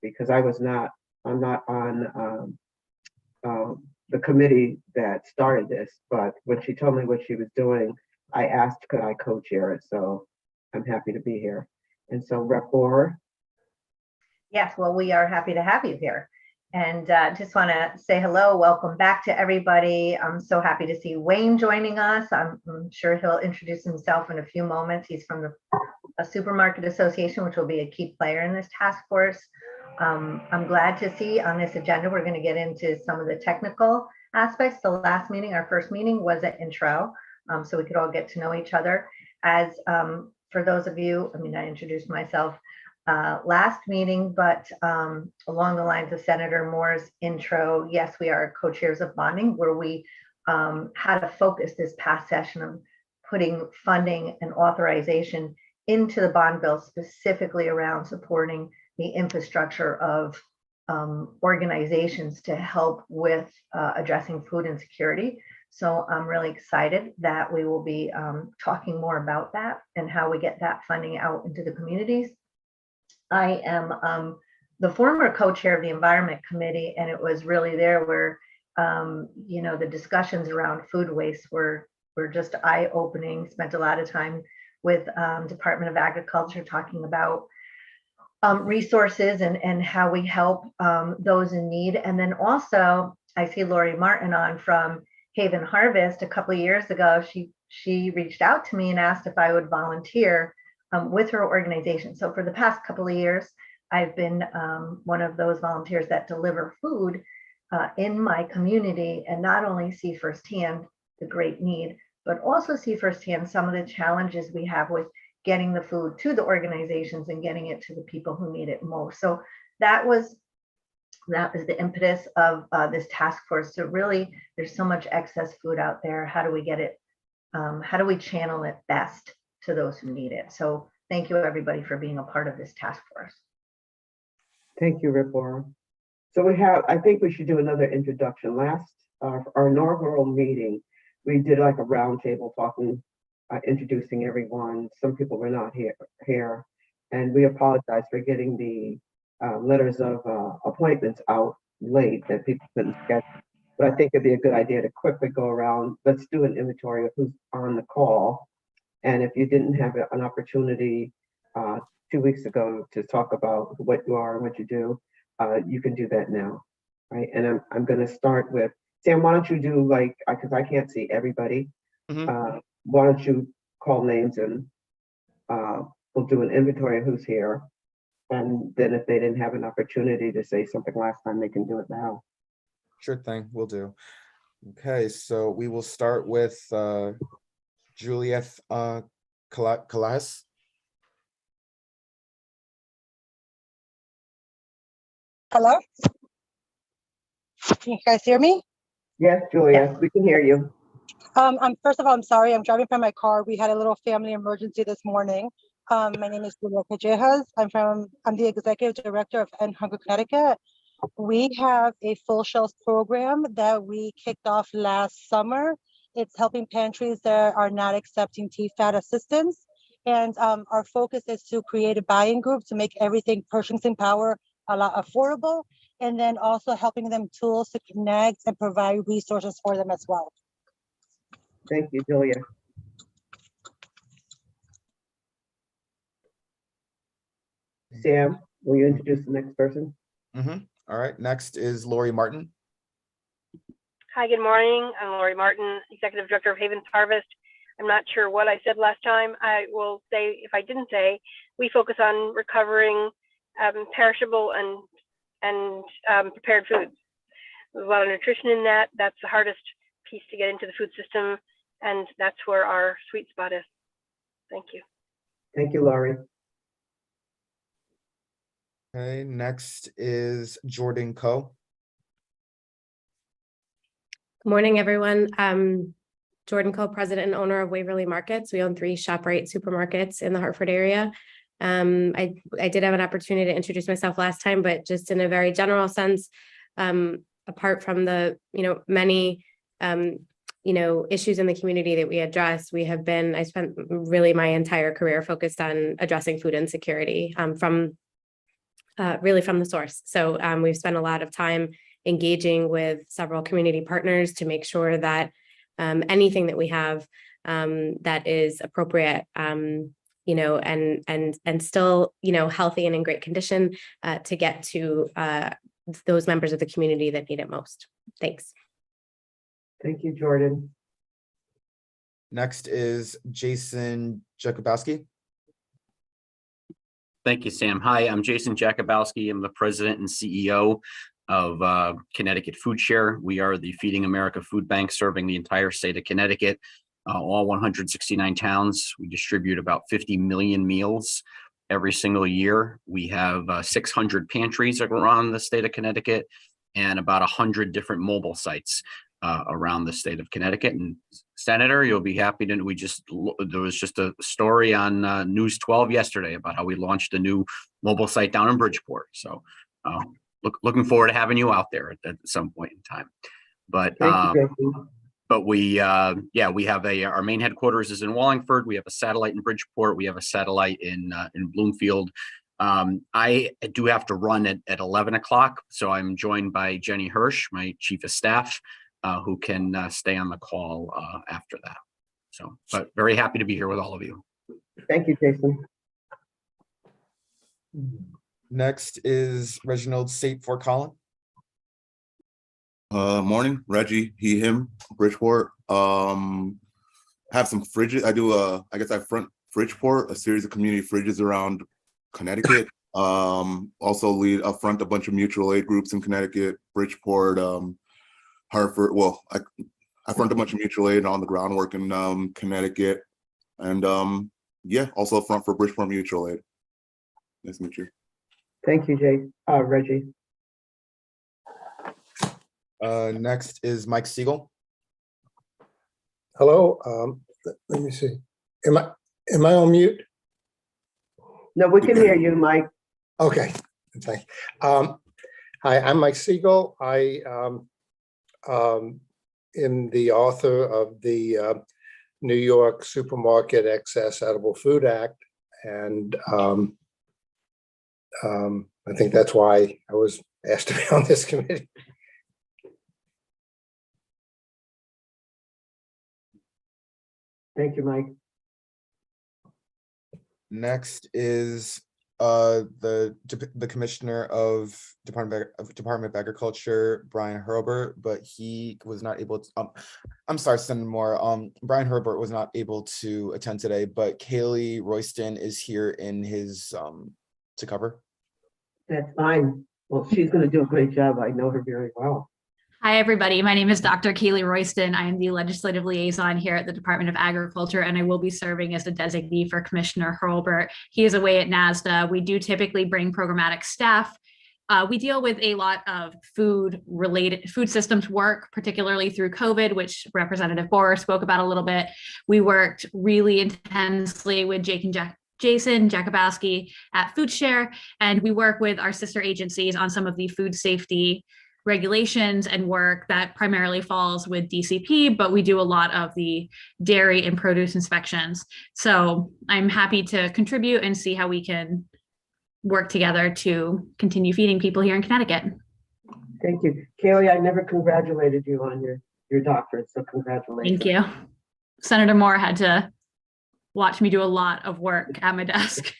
because I'm not on the committee that started this, but when she told me what she was doing, I asked, could I co-chair it? So I'm happy to be here. And so Rep. Borer. Yes, well, we are happy to have you here. And just want to say hello, welcome back to everybody. I'm so happy to see Wayne joining us. I'm sure he'll introduce himself in a few moments. He's from the Supermarket Association, which will be a key player in this task force. I'm glad to see on this agenda, we're going to get into some of the technical aspects. The last meeting, our first meeting, was an intro, so we could all get to know each other. As for those of you, I mean, I introduced myself last meeting, but along the lines of Senator Moore's intro, yes, we are co-chairs of bonding, where we had a focus this past session of putting funding and authorization into the bond bill, specifically around supporting the infrastructure of organizations to help with addressing food insecurity. So I'm really excited that we will be talking more about that and how we get that funding out into the communities. I am the former co-chair of the Environment Committee, and it was really there where, you know, the discussions around food waste were just eye-opening. Spent a lot of time with Department of Agriculture talking about resources and how we help those in need. And then also, I see Lori Martin on from Haven Harvest. A couple of years ago, she reached out to me and asked if I would volunteer with her organization. So for the past couple of years, I've been one of those volunteers that deliver food in my community, and not only see firsthand the great need, but also see firsthand some of the challenges we have with getting the food to the organizations and getting it to the people who need it most. So that was the impetus of this task force. So really, there's so much excess food out there. How do we get it? How do we channel it best to those who need it? So thank you, everybody, for being a part of this task force. Thank you, Rep. Borer. So I think we should do another introduction. Last, our inaugural meeting, we did like a roundtable talking, introducing everyone. Some people were not here, and we apologize for getting the letters of appointments out late that people couldn't schedule. But I think it'd be a good idea to quickly go around. Let's do an inventory of who's on the call. And if you didn't have an opportunity 2 weeks ago to talk about what you are and what you do, you can do that now, right? And I'm going to start with Sam. Why don't you do because I can't see everybody. Mm-hmm. Why don't you call names and we'll do an inventory of who's here. And then if they didn't have an opportunity to say something last time, they can do it now. Sure thing, we'll do. Okay, so we will start with Juliet Calais. Hello? Can you guys hear me? Yes, Julia, we can hear you. First of all, I'm sorry, I'm driving from my car. We had a little family emergency this morning. My name is Julia Callejas. I'm the executive director of End Hunger Connecticut. We have a full shelves program that we kicked off last summer. It's helping pantries that are not accepting TFAT assistance. And our focus is to create a buying group to make everything purchasing power a lot affordable, and then also helping them tools to connect and provide resources for them as well. Thank you, Julia. Sam, will you introduce the next person? Mm-hmm. All right, next is Lori Martin. Hi, good morning. I'm Lori Martin, Executive Director of Haven's Harvest. I'm not sure what I said last time. I will say, if I didn't say, we focus on recovering perishable and prepared foods. There's a lot of nutrition in that. That's the hardest piece to get into the food system, and that's where our sweet spot is. Thank you. Thank you, Laurie. Okay, next is Jordan Coe. Good morning, everyone. Jordan Coe, president and owner of Waverly Markets. We own 3 ShopRite supermarkets in the Hartford area. I did have an opportunity to introduce myself last time, but just in a very general sense, apart from the many issues in the community that we address, I spent really my entire career focused on addressing food insecurity, from really from the source. So we've spent a lot of time engaging with several community partners to make sure that anything that we have that is appropriate, you know, and still, you know, healthy and in great condition to get to those members of the community that need it most. Thanks. Thank you, Jordan. Next is Jason Jakubowski. Thank you, Sam. Hi, I'm Jason Jakubowski. I'm the president and CEO of Connecticut Food Share. We are the Feeding America food bank serving the entire state of Connecticut, all 169 towns. We distribute about 50 million meals every single year. We have 600 pantries around the state of Connecticut and about 100 different mobile sites around the state of Connecticut. And Senator, you'll be happy to, there was just a story on News 12 yesterday about how we launched a new mobile site down in Bridgeport. So looking forward to having you out there at some point in time. But Thank you, Jason. but we have our main headquarters is in Wallingford. We have a satellite in Bridgeport. We have a satellite in Bloomfield. I do have to run at 11 o'clock. So I'm joined by Jenny Hirsch, my chief of staff, who can stay on the call after that. So, but very happy to be here with all of you. Thank you, Jason. Next is Reginald Sate for Colin. Morning, Reggie, he, him, Bridgeport. Have some fridges. I guess I front Bridgeport, a series of community fridges around Connecticut. Also front a bunch of mutual aid groups in Connecticut, Bridgeport, Hartford. Well, I front a bunch of mutual aid on the groundwork in Connecticut. And yeah, also front for Bridgeport Mutual Aid. Nice to meet you. Thank you, Reggie. Next is Mike Siegel. Hello, let me see. Am I on mute? No, we can hear you, Mike. Okay, thank you. Hi, I'm Mike Siegel. I am the author of the New York Supermarket Excess Edible Food Act, and I think that's why I was asked to be on this committee. Thank you, Mike. Next is the Commissioner of Department of Agriculture, Brian Hurlbert, but he was not able to. I'm sorry, Senator Moore. Brian Hurlbert was not able to attend today, but Kaylee Royston is here in his to cover. That's fine. Well, she's going to do a great job. I know her very well. Hi, everybody. My name is Dr. Kaylee Royston. I am the legislative liaison here at the Department of Agriculture, and I will be serving as the designee for Commissioner Hurlbert. He is away at NASDA. We do typically bring programmatic staff. We deal with a lot of food systems work, particularly through COVID, which Representative Borer spoke about a little bit. We worked really intensely with Jason Jakubowski at Food Share, and we work with our sister agencies on some of the food safety regulations and work that primarily falls with DCP, but we do a lot of the dairy and produce inspections. So I'm happy to contribute and see how we can work together to continue feeding people here in Connecticut. Thank you. Kaylee, I never congratulated you on your doctorate, so congratulations. Thank you. Senator Moore had to watch me do a lot of work at my desk.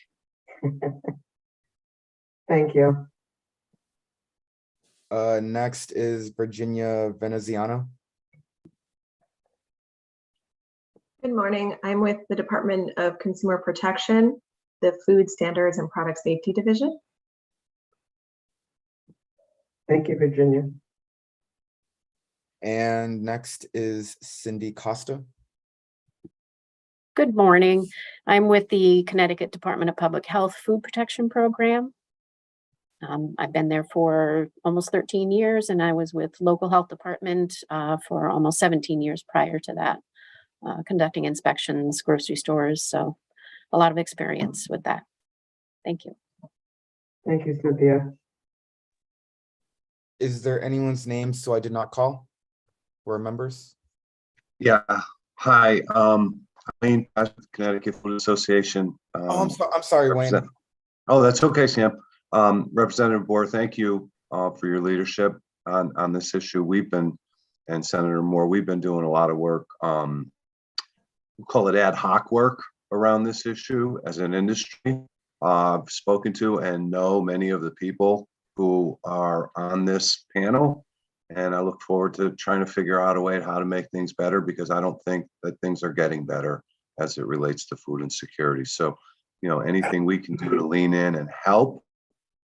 Thank you. Next is Virginia Veneziano. Good morning. I'm with the Department of Consumer Protection, the Food Standards and Product Safety Division. Thank you, Virginia. And next is Cindy Costa. Good morning. I'm with the Connecticut Department of Public Health Food Protection Program. I've been there for almost 13 years, and I was with local health department for almost 17 years prior to that, conducting inspections, grocery stores. So a lot of experience with that. Thank you. Thank you, Cynthia. Is there anyone's name so I did not call? Or members? Yeah. Hi. Wayne, Connecticut Food Association. I'm sorry, Wayne. Oh, that's okay, Sam. Representative Bohr, thank you for your leadership on this issue. And Senator Moore, we've been doing a lot of work, we'll call it ad hoc work around this issue as an industry. I've spoken to and know many of the people who are on this panel. And I look forward to trying to figure out a way how to make things better, because I don't think that things are getting better as it relates to food insecurity. So, anything we can do to lean in and help,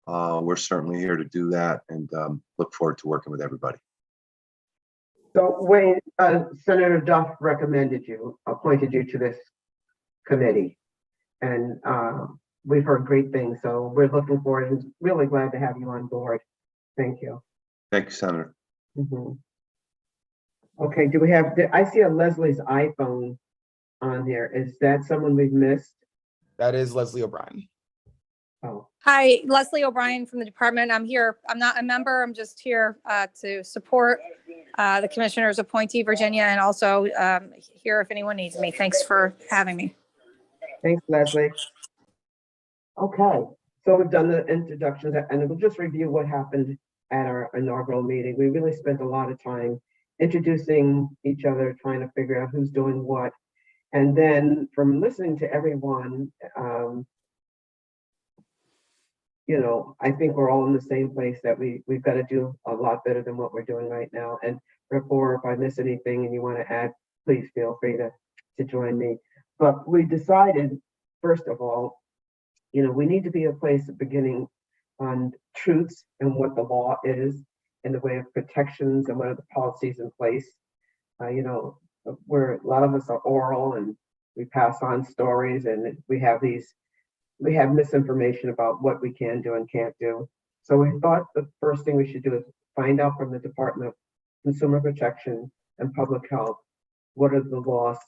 we're certainly here to do that, and look forward to working with everybody. So Wayne, Senator Duff appointed you to this committee, and we've heard great things. So we're looking forward and really glad to have you on board. Thank you. Thank you, Senator. Okay, I see a Leslie's iPhone on here. Is that someone we've missed? That is Leslie O'Brien. Oh, Hi, Leslie O'Brien from the department. I'm here. I'm not a member. I'm just here to support the commissioner's appointee, Virginia, and also here if anyone needs me. Thanks for having me. thanks, Leslie. Okay, so we've done the introductions, and we'll just review what happened at our inaugural meeting. We really spent a lot of time introducing each other, trying to figure out who's doing what. And then from listening to everyone, I think we're all in the same place, that we've got to do a lot better than what we're doing right now. And therefore, if I miss anything and you want to add, please feel free to join me. But we decided, first of all, we need to be a place of beginning on truths and what the law is in the way of protections and what are the policies in place. Where a lot of us are oral and we pass on stories, and we have misinformation about what we can do and can't do. So we thought the first thing we should do is find out from the Department of Consumer Protection and Public Health, what are the laws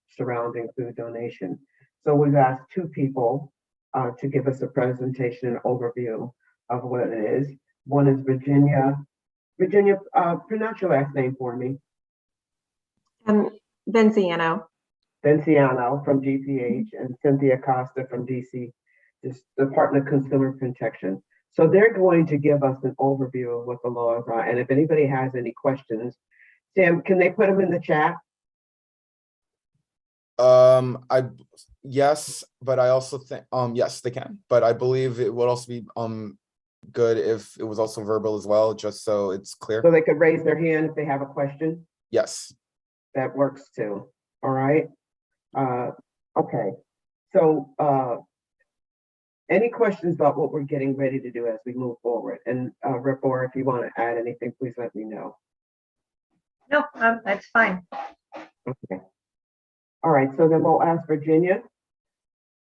surrounding food donation. So we've asked two people to give us a presentation and overview of what it is. One is Virginia. Virginia, pronounce your last name for me. Venciano. Venciano from GPH, and Cynthia Costa from DC, this Department of Consumer Protection. So they're going to give us an overview of what the laws are. And if anybody has any questions, Sam, can they put them in the chat? Yes, but I also think yes, they can. But I believe it would also be good if it was also verbal as well, just so it's clear. So they could raise their hand if they have a question. Yes. That works too. All right. Okay. So any questions about what we're getting ready to do as we move forward? And Ripor, if you want to add anything, please let me know. No, that's fine. Okay. All right. So then we'll ask Virginia.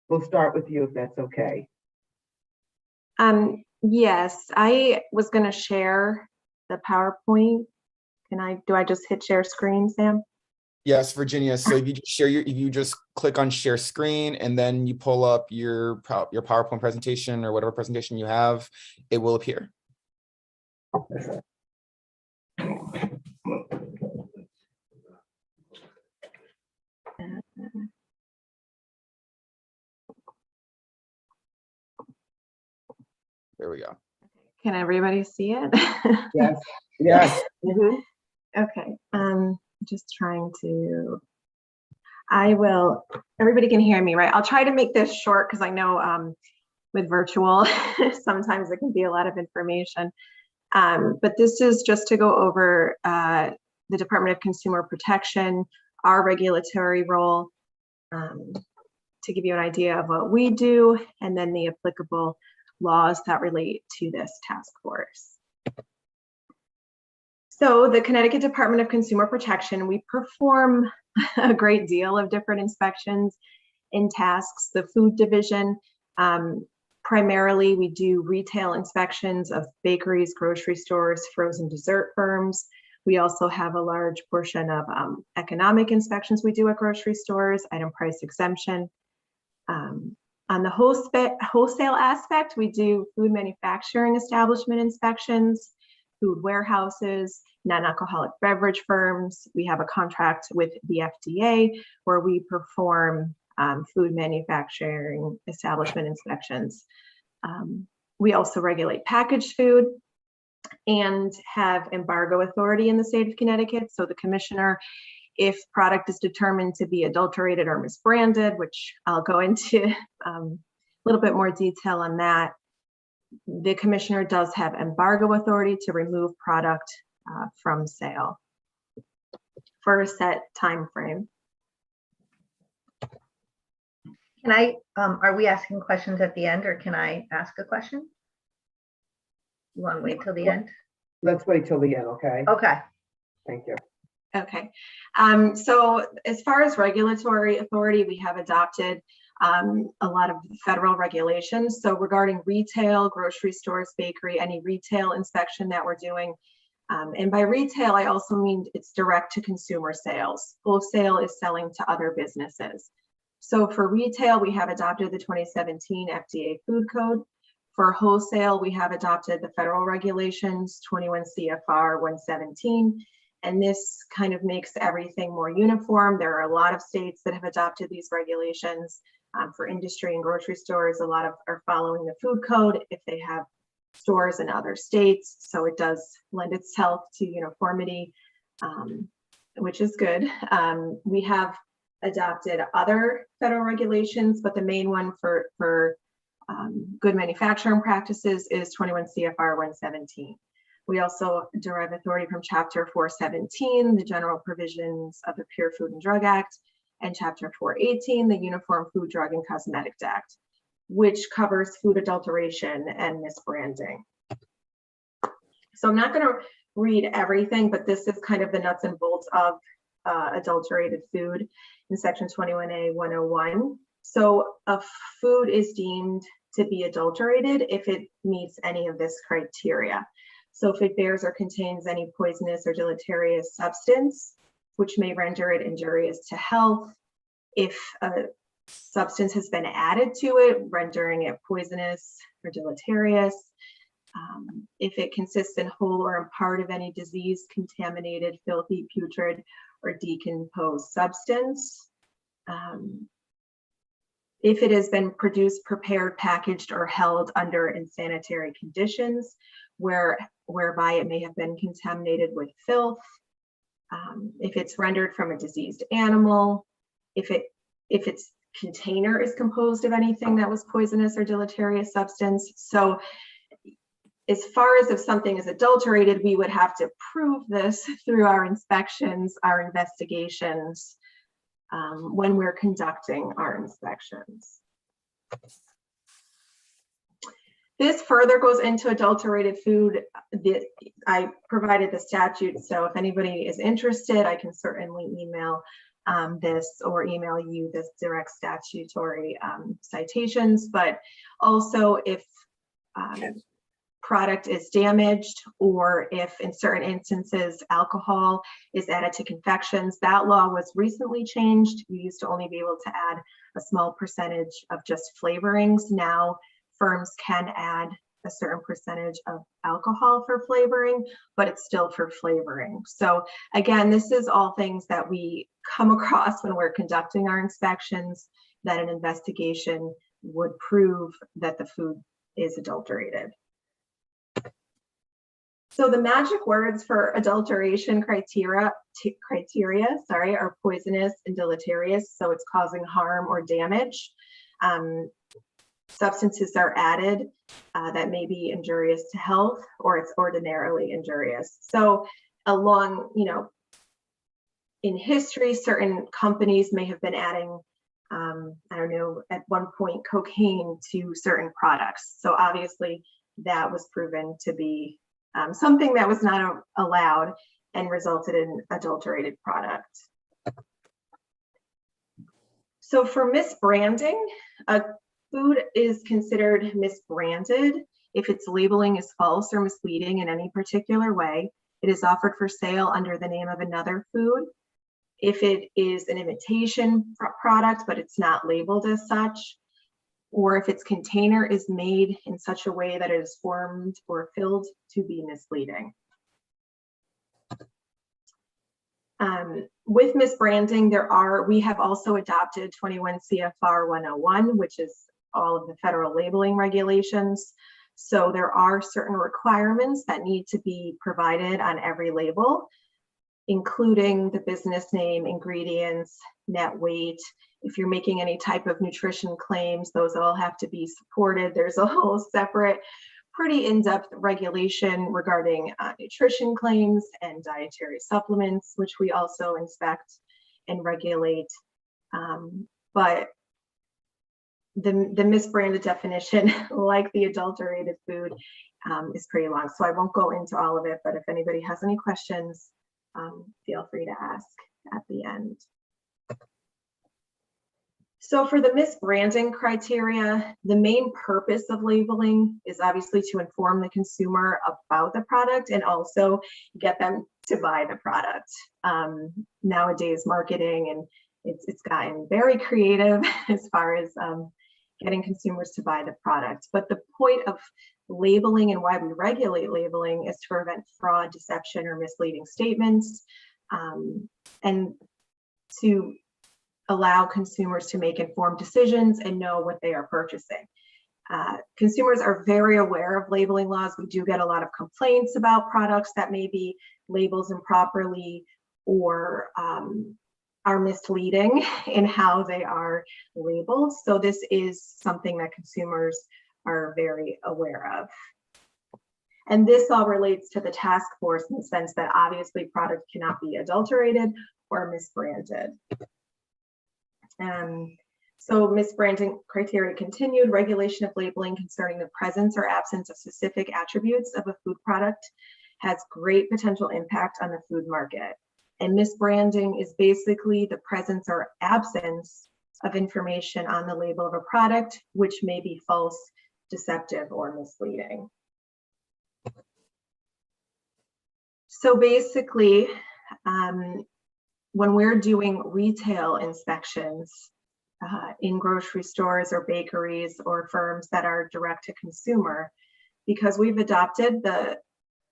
We'll start with you if that's okay. Yes, I was going to share the PowerPoint. Do I just hit share screen, Sam? Yes, Virginia. So if you just you just click on share screen, and then you pull up your PowerPoint presentation or whatever presentation you have, it will appear. There we go. Can everybody see it? Yes. Yes. Mm-hmm. Okay. Just trying to. Everybody can hear me, right? I'll try to make this short because I know with virtual, sometimes it can be a lot of information. But this is just to go over the Department of Consumer Protection, our regulatory role, to give you an idea of what we do, and then the applicable laws that relate to this task force. So the Connecticut Department of Consumer Protection, we perform a great deal of different inspections and tasks. The food division, primarily we do retail inspections of bakeries, grocery stores, frozen dessert firms. We also have a large portion of economic inspections we do at grocery stores, item price exemption. On the wholesale aspect, we do food manufacturing establishment inspections, food warehouses, non-alcoholic beverage firms. We have a contract with the FDA where we perform food manufacturing establishment inspections. We also regulate packaged food and have embargo authority in the state of Connecticut. So the commissioner, if product is determined to be adulterated or misbranded, which I'll go into a little bit more detail on that, the commissioner does have embargo authority to remove product from sale for a set time frame. Can I, are we asking questions at the end, or can I ask a question? You want to wait till the end? Let's wait till the end, okay? Okay. Thank you. Okay. So as far as regulatory authority, we have adopted a lot of federal regulations. So regarding retail, grocery stores, bakery, any retail inspection that we're doing. And by retail, I also mean it's direct to consumer sales. Wholesale is selling to other businesses. So for retail, we have adopted the 2017 FDA Food Code. For wholesale, we have adopted the federal regulations, 21 CFR 117. And this kind of makes everything more uniform. There are a lot of states that have adopted these regulations. For industry and grocery stores, a lot of are following the food code if they have stores in other states. So it does lend itself to uniformity, which is good. We have adopted other federal regulations, but the main one for good manufacturing practices is 21 CFR 117. We also derive authority from Chapter 417, the general provisions of the Pure Food and Drug Act, and Chapter 418, the Uniform Food, Drug, and Cosmetics Act, which covers food adulteration and misbranding. So I'm not going to read everything, but this is kind of the nuts and bolts of adulterated food in Section 21A 101. So a food is deemed to be adulterated if it meets any of this criteria. So if it bears or contains any poisonous or deleterious substance, which may render it injurious to health, if a substance has been added to it, rendering it poisonous or deleterious, if it consists in whole or in part of any disease, contaminated, filthy, putrid, or decomposed substance, if it has been produced, prepared, packaged, or held under unsanitary conditions, whereby it may have been contaminated with filth, if it's rendered from a diseased animal, if its container is composed of anything that was poisonous or deleterious substance. So as far as if something is adulterated, we would have to prove this through our inspections, our investigations, when we're conducting our inspections. This further goes into adulterated food. I provided the statute, so if anybody is interested, I can certainly email this or email you this direct statutory citations, but also if product is damaged, or if in certain instances alcohol is added to confections. That law was recently changed. You used to only be able to add a small percentage of just flavorings. Now firms can add a certain percentage of alcohol for flavoring, but it's still for flavoring. So again, this is all things that we come across when we're conducting our inspections, that an investigation would prove that the food is adulterated. So the magic words for adulteration criteria, are poisonous and deleterious. So it's causing harm or damage. Substances are added that may be injurious to health, or it's ordinarily injurious. So along, in history, certain companies may have been adding, I don't know, at one point cocaine to certain products. So obviously that was proven to be something that was not allowed and resulted in adulterated product. So for misbranding, a food is considered misbranded if its labeling is false or misleading in any particular way. It is offered for sale under the name of another food. If it is an imitation product, but it's not labeled as such, or if its container is made in such a way that it is formed or filled to be misleading. With misbranding, we have also adopted 21 CFR 101, which is all of the federal labeling regulations. So there are certain requirements that need to be provided on every label, including the business name, ingredients, net weight. If you're making any type of nutrition claims, those all have to be supported. There's a whole separate, pretty in-depth regulation regarding nutrition claims and dietary supplements, which we also inspect and regulate. But the misbranded definition, like the adulterated food, is pretty long. So I won't go into all of it, but if anybody has any questions, feel free to ask at the end. So for the misbranding criteria, the main purpose of labeling is obviously to inform the consumer about the product and also get them to buy the product. Nowadays, marketing and it's gotten very creative as far as getting consumers to buy the product. But the point of labeling and why we regulate labeling is to prevent fraud, deception, or misleading statements, and to allow consumers to make informed decisions and know what they are purchasing. Consumers are very aware of labeling laws. We do get a lot of complaints about products that may be labeled improperly or are misleading in how they are labeled. So this is something that consumers are very aware of. And this all relates to the task force in the sense that obviously products cannot be adulterated or misbranded. So misbranding criteria continued. Regulation of labeling concerning the presence or absence of specific attributes of a food product has great potential impact on the food market. And misbranding is basically the presence or absence of information on the label of a product, which may be false, deceptive, or misleading. So basically, when we're doing retail inspections in grocery stores or bakeries or firms that are direct to consumer, because we've adopted the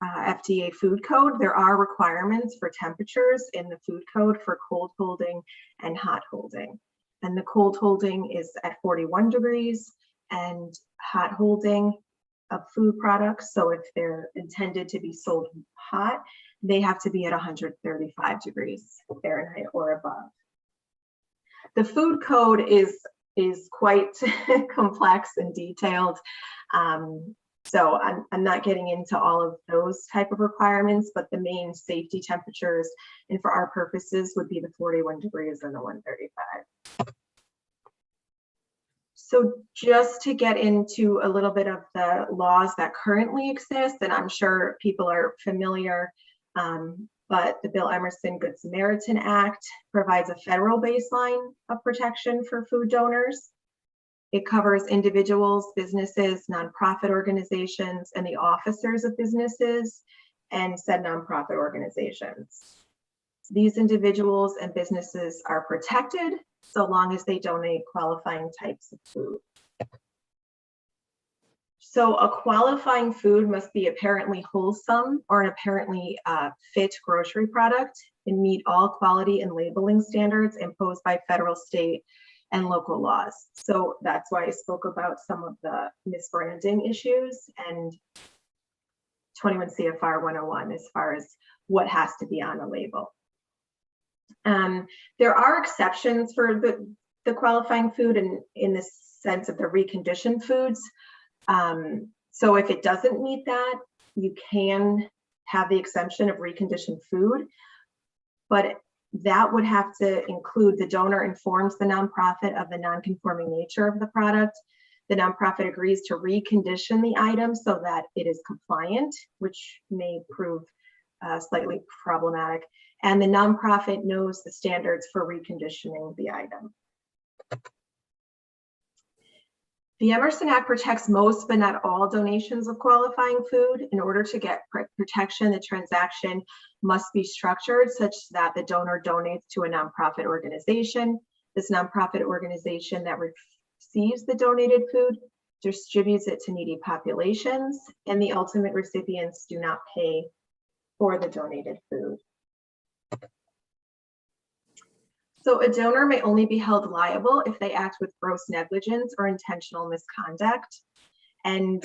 FDA food code, there are requirements for temperatures in the food code for cold holding and hot holding. And the cold holding is at 41 degrees and hot holding of food products. So if they're intended to be sold hot, they have to be at 135 degrees Fahrenheit or above. The food code is quite complex and detailed. So I'm not getting into all of those type of requirements, but the main safety temperatures and for our purposes would be the 41 degrees and the 135. So just to get into a little bit of the laws that currently exist, and I'm sure people are familiar, but the Bill Emerson Good Samaritan Act provides a federal baseline of protection for food donors. It covers individuals, businesses, nonprofit organizations, and the officers of businesses and said nonprofit organizations. These individuals and businesses are protected so long as they donate qualifying types of food. So a qualifying food must be apparently wholesome or an apparently fit grocery product and meet all quality and labeling standards imposed by federal, state, and local laws. So that's why I spoke about some of the misbranding issues and 21 CFR 101 as far as what has to be on a label. There are exceptions for the qualifying food in the sense of the reconditioned foods. So if it doesn't meet that, you can have the exemption of reconditioned food, but that would have to include the donor informs the nonprofit of the non-conforming nature of the product. The nonprofit agrees to recondition the item so that it is compliant, which may prove slightly problematic. And the nonprofit knows the standards for reconditioning the item. The Emerson Act protects most, but not all, donations of qualifying food. In order to get protection, the transaction must be structured such that the donor donates to a nonprofit organization. This nonprofit organization that receives the donated food distributes it to needy populations, and the ultimate recipients do not pay for the donated food. So a donor may only be held liable if they act with gross negligence or intentional misconduct. And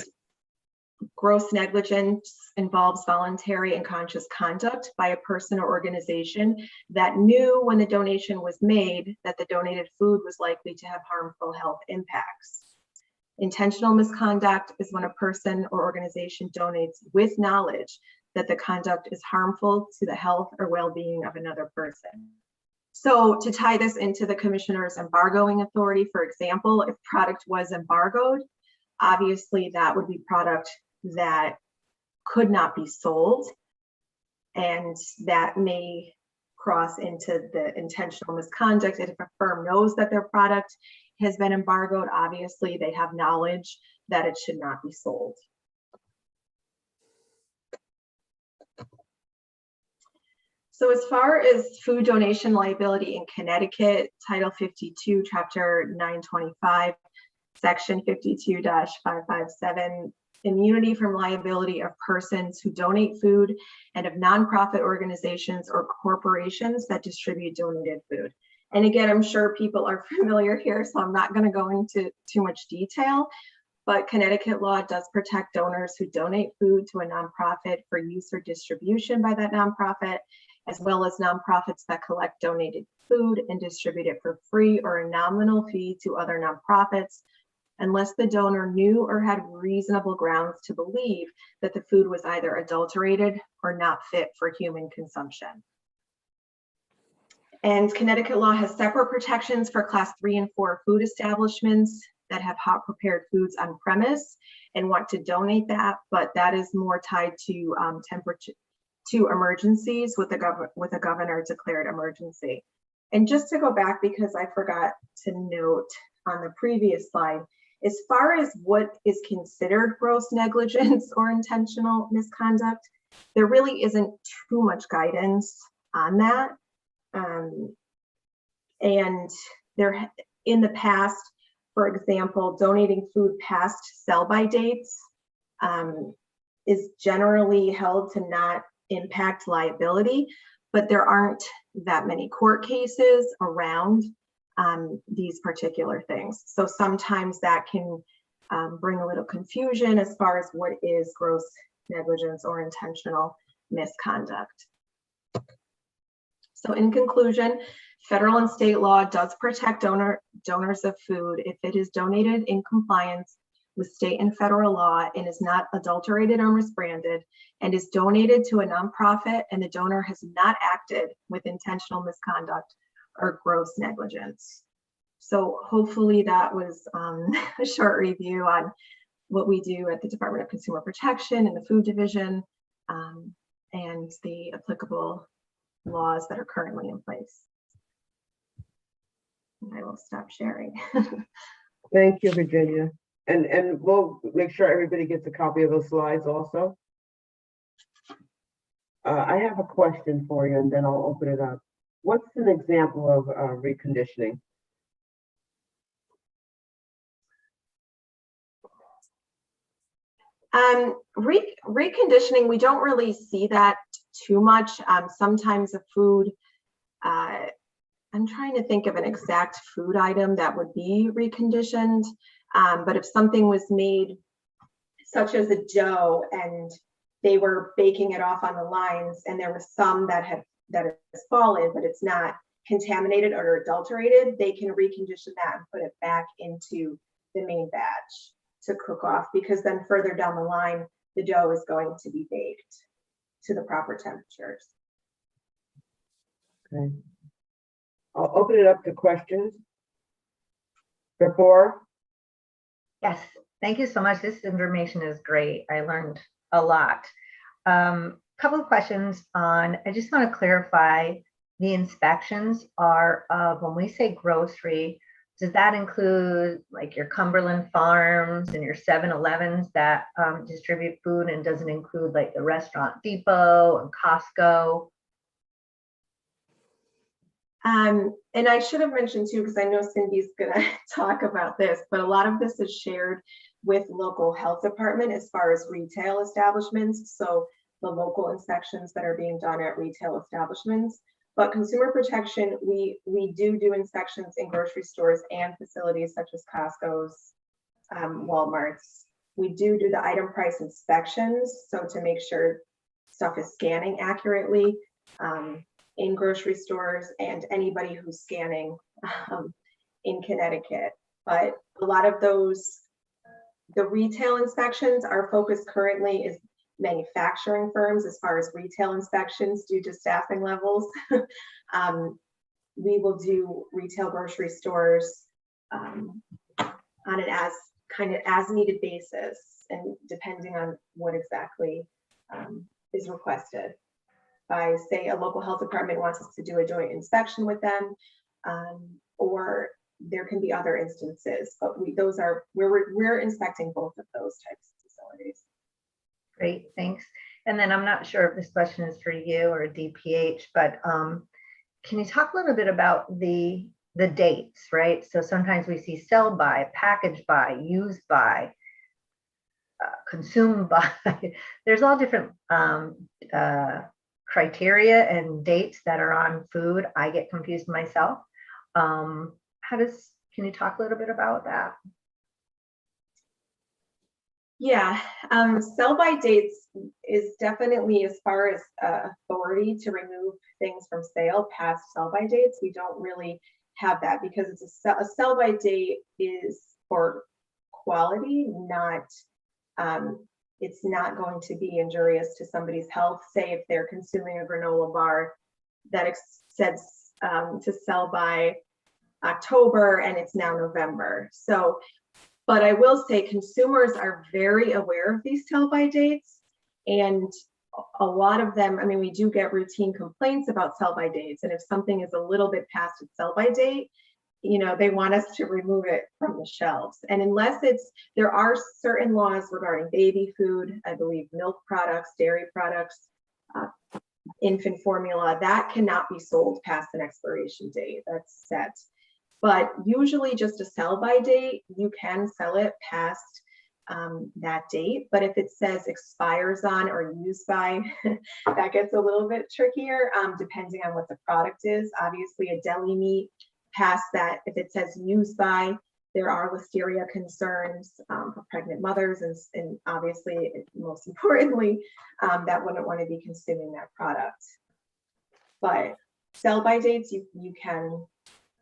Gross negligence involves voluntary and conscious conduct by a person or organization that knew when the donation was made that the donated food was likely to have harmful health impacts. Intentional misconduct is when a person or organization donates with knowledge that the conduct is harmful to the health or well-being of another person. So to tie this into the commissioner's embargoing authority, for example, if product was embargoed, obviously that would be product that could not be sold, and that may cross into the intentional misconduct. And if a firm knows that their product has been embargoed, obviously they have knowledge that it should not be sold. So as far as food donation liability in Connecticut, Title 52, Chapter 925, Section 52-557, immunity from liability of persons who donate food and of nonprofit organizations or corporations that distribute donated food. And again, I'm sure people are familiar here, so I'm not going to go into too much detail, but Connecticut law does protect donors who donate food to a nonprofit for use or distribution by that nonprofit, as well as nonprofits that collect donated food and distribute it for free or a nominal fee to other nonprofits, unless the donor knew or had reasonable grounds to believe that the food was either adulterated or not fit for human consumption. And Connecticut law has separate protections for Class 3 and 4 food establishments that have hot prepared foods on premise and want to donate that, but that is more tied to emergencies with a governor declared emergency. And just to go back, because I forgot to note on the previous slide, as far as what is considered gross negligence or intentional misconduct, there really isn't too much guidance on that. And there, in the past, for example, donating food past sell-by dates is generally held to not impact liability, but there aren't that many court cases around these particular things. So sometimes that can bring a little confusion as far as what is gross negligence or intentional misconduct. So in conclusion, federal and state law does protect donors of food if it is donated in compliance with state and federal law and is not adulterated or misbranded and is donated to a nonprofit and the donor has not acted with intentional misconduct or gross negligence. So hopefully that was a short review on what we do at the Department of Consumer Protection and the Food Division and the applicable laws that are currently in place. I will stop sharing. Thank you, Virginia. And we'll make sure everybody gets a copy of those slides also. I have a question for you and then I'll open it up. What's an example of reconditioning? Reconditioning, we don't really see that too much. Sometimes a food, I'm trying to think of an exact food item that would be reconditioned, but if something was made, such as a dough, and they were baking it off on the lines, and there was some that has fallen, but it's not contaminated or adulterated, they can recondition that and put it back into the main batch to cook off, because then further down the line, the dough is going to be baked to the proper temperatures. Okay. I'll open it up to questions. Before. Yes, thank you so much. This information is great. I learned a lot. Couple of questions on, I just want to clarify, the inspections are of, when we say grocery, does that include like your Cumberland Farms and your 7-Elevens that distribute food, and doesn't include like the Restaurant Depot and Costco? And I should have mentioned too, because I know Cindy's gonna talk about this, but a lot of this is shared with local health department as far as retail establishments. So the local inspections that are being done at retail establishments. But consumer protection, we do inspections in grocery stores and facilities such as Costco's, Walmart's, We do the item price inspections, so to make sure stuff is scanning accurately in grocery stores and anybody who's scanning in Connecticut. But a lot of those, the retail inspections, our focus currently is manufacturing firms as far as retail inspections due to staffing levels. We will do retail grocery stores on an as needed basis, and depending on what exactly is requested. By, say, a local health department wants us to do a joint inspection with them, or there can be other instances, but we're inspecting both of those types of facilities. Great, thanks. And then I'm not sure if this question is for you or DPH, but can you talk a little bit about the dates, right? So sometimes we see sell by, package by, use by, consume by. There's all different criteria and dates that are on food. I get confused myself. Can you talk a little bit about that? Yeah, sell by dates is definitely, as far as authority to remove things from sale past sell by dates. We don't really have that because it's a sell by date is for quality, not it's not going to be injurious to somebody's health. Say if they're consuming a granola bar that says to sell by October and it's now November. So, but I will say consumers are very aware of these sell by dates, and a lot of them, I mean, we do get routine complaints about sell by dates, and if something is a little bit past its sell by date, you know, they want us to remove it from the shelves. And unless there are certain laws regarding baby food, I believe milk products, dairy products, infant formula, that cannot be sold past an expiration date. That's set. But usually just a sell by date, you can sell it past that date. But if it says expires on or used by, that gets a little bit trickier depending on what the product is. Obviously a deli meat past that, if it says used by, there are listeria concerns for pregnant mothers, and obviously, most importantly, that wouldn't want to be consuming that product. But sell by dates, you can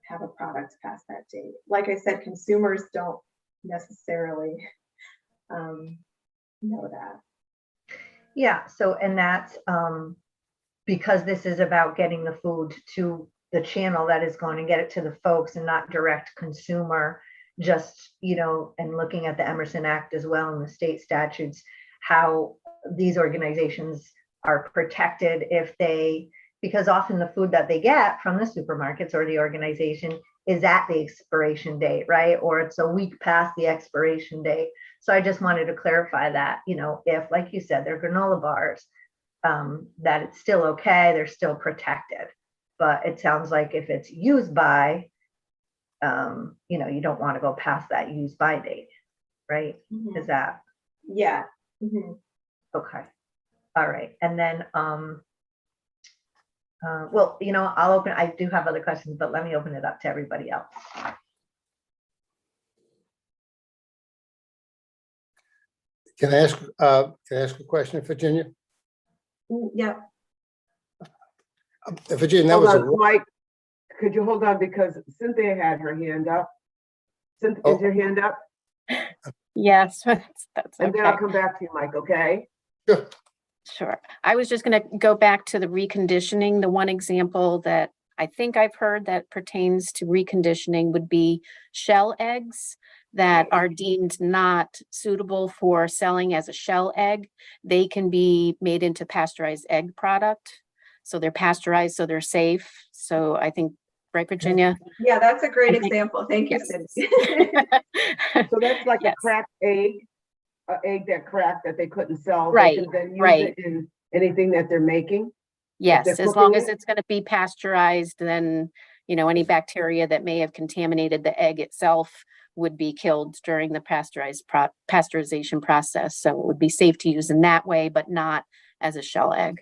have a product past that date. Like I said, consumers don't necessarily know that. Yeah, so, and that's because this is about getting the food to the channel that is going to get it to the folks and not direct consumer, just, you know, and looking at the Emerson Act as well and the state statutes, how these organizations are protected if they, because often the food that they get from the supermarkets or the organization is at the expiration date, right? Or it's a week past the expiration date. So I just wanted to clarify that, you know, if, like you said, they're granola bars, that it's still okay, they're still protected. But it sounds like if it's used by, you know, you don't want to go past that used by date, right? Mm-hmm. Is that? Yeah. Mm-hmm. Okay. All right. And then, well, you know, I do have other questions, but let me open it up to everybody else. Can I ask a question, Virginia? Yeah. Virginia, that Hold was on, Mike, could you hold on, because Cynthia had her hand up. Cynthia, Oh. is your hand up? Yes, that's And then I'll okay. come back to you, Mike, okay? Sure. Sure. I was just going to go back to the reconditioning. The one example that I think I've heard that pertains to reconditioning would be shell eggs that are deemed not suitable for selling as a shell egg. They can be made into pasteurized egg product. So they're pasteurized, so they're safe. So I think, right, Virginia? Yeah, that's a great I think- example. Thank you, Yes. Cindy. So that's like Yes. a cracked egg, an egg that cracked that they couldn't sell. Right, They can then use right. it in anything that they're making. Yes, they're as long cooking as it? it's going to be pasteurized, then, you know, any bacteria that may have contaminated the egg itself would be killed during the pasteurization process. So it would be safe to use in that way, but not as a shell egg.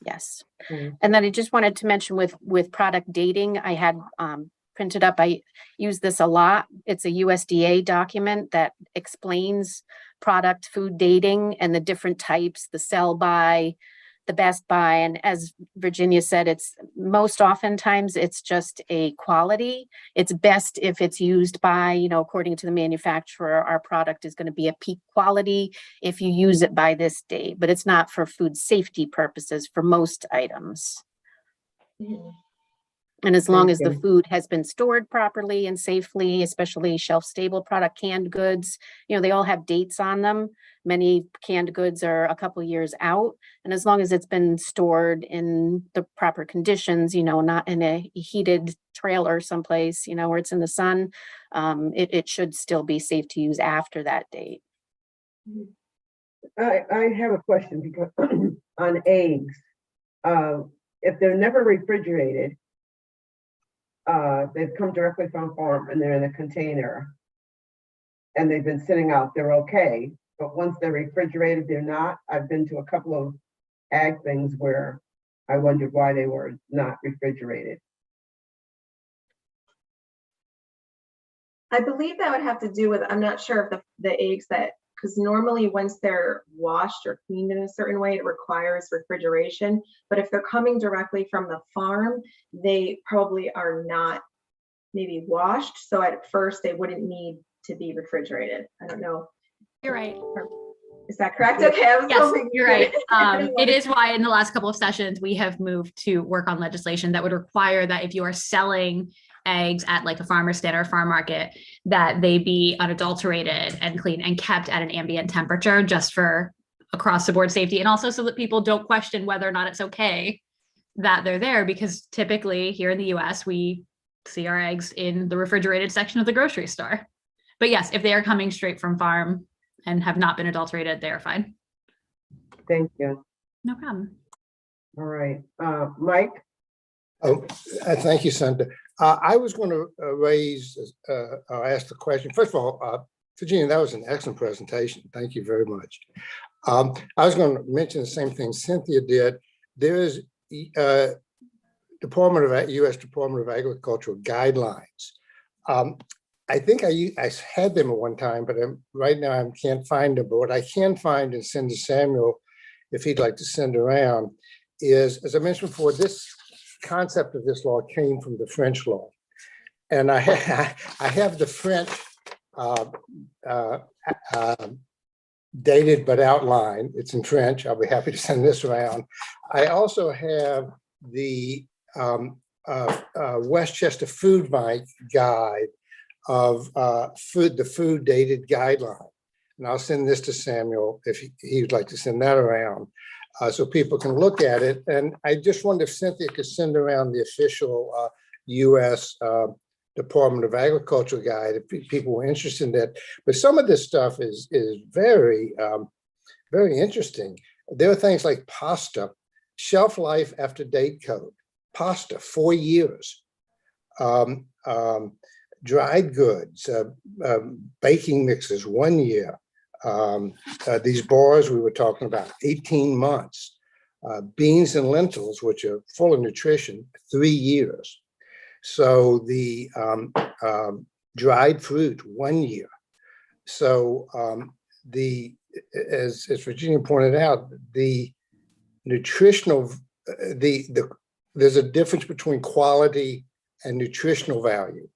Yes. Mhm. And then I just wanted to mention with product dating, I had printed up. I use this a lot. It's a USDA document that explains product food dating and the different types, the sell by, the best by. And as Virginia said, it's most oftentimes it's just a quality. It's best if it's used by, you know, according to the manufacturer, our product is going to be a peak quality if you use it by this date, but it's not for food safety purposes for most items. And as long as the food has been stored properly and safely, especially shelf-stable product, canned goods, you know, they all have dates on them. Many canned goods are a couple years out. And as long as it's been stored in the proper conditions, you know, not in a heated trailer someplace, you know, where it's in the sun, it should still be safe to use after that date. I have a question because on eggs, if they're never refrigerated, they've come directly from farm and they're in a container and they've been sitting out, they're okay. But once they're refrigerated, they're not. I've been to a couple of ag things where I wondered why they were not refrigerated. I believe that would have to do with, I'm not sure if the eggs that, because normally once they're washed or cleaned in a certain way, it requires refrigeration. But if they're coming directly from the farm, they probably are not maybe washed. So at first they wouldn't need to be refrigerated. I don't know. You're right. Is that correct? Okay. I was Yes, hoping you're right. It is why in the last couple of sessions, we have moved to work on legislation that would require that if you are selling eggs at like a farmer's stand or a farm market, that they be unadulterated and clean and kept at an ambient temperature just for across the board safety. And also so that people don't question whether or not it's okay that they're there, because typically here in the US, we see our eggs in the refrigerated section of the grocery store. But yes, if they are coming straight from farm and have not been adulterated, they are fine. Thank you. No problem. All right, Mike? Oh, thank you, Senator. I was going to raise or ask the question. First of all, Virginia, that was an excellent presentation. Thank you very much. I was going to mention the same thing Cynthia did. There is U.S. Department of Agriculture guidelines. I think I had them at one time, but right now I can't find them. But what I can find and send to Samuel, if he'd like to send around, is, as I mentioned before, this concept of this law came from the French law. And I have the French dated but outlined. It's in French. I'll be happy to send this around. I also have the Westchester Food Bank guide of the food dated guideline. And I'll send this to Samuel if he would like to send that around so people can look at it. And I just wonder if Cynthia could send around the official U.S. Department of Agriculture guide if people were interested in that. But some of this stuff is very, very interesting. There are things like pasta, shelf life after date code, pasta, 4 years. Dried goods, baking mixes, 1 year. These bars we were talking about, 18 months. Beans and lentils, which are full of nutrition, 3 years. So the dried fruit, 1 year. So as Virginia pointed out, the nutritional, there's a difference between quality and nutritional value.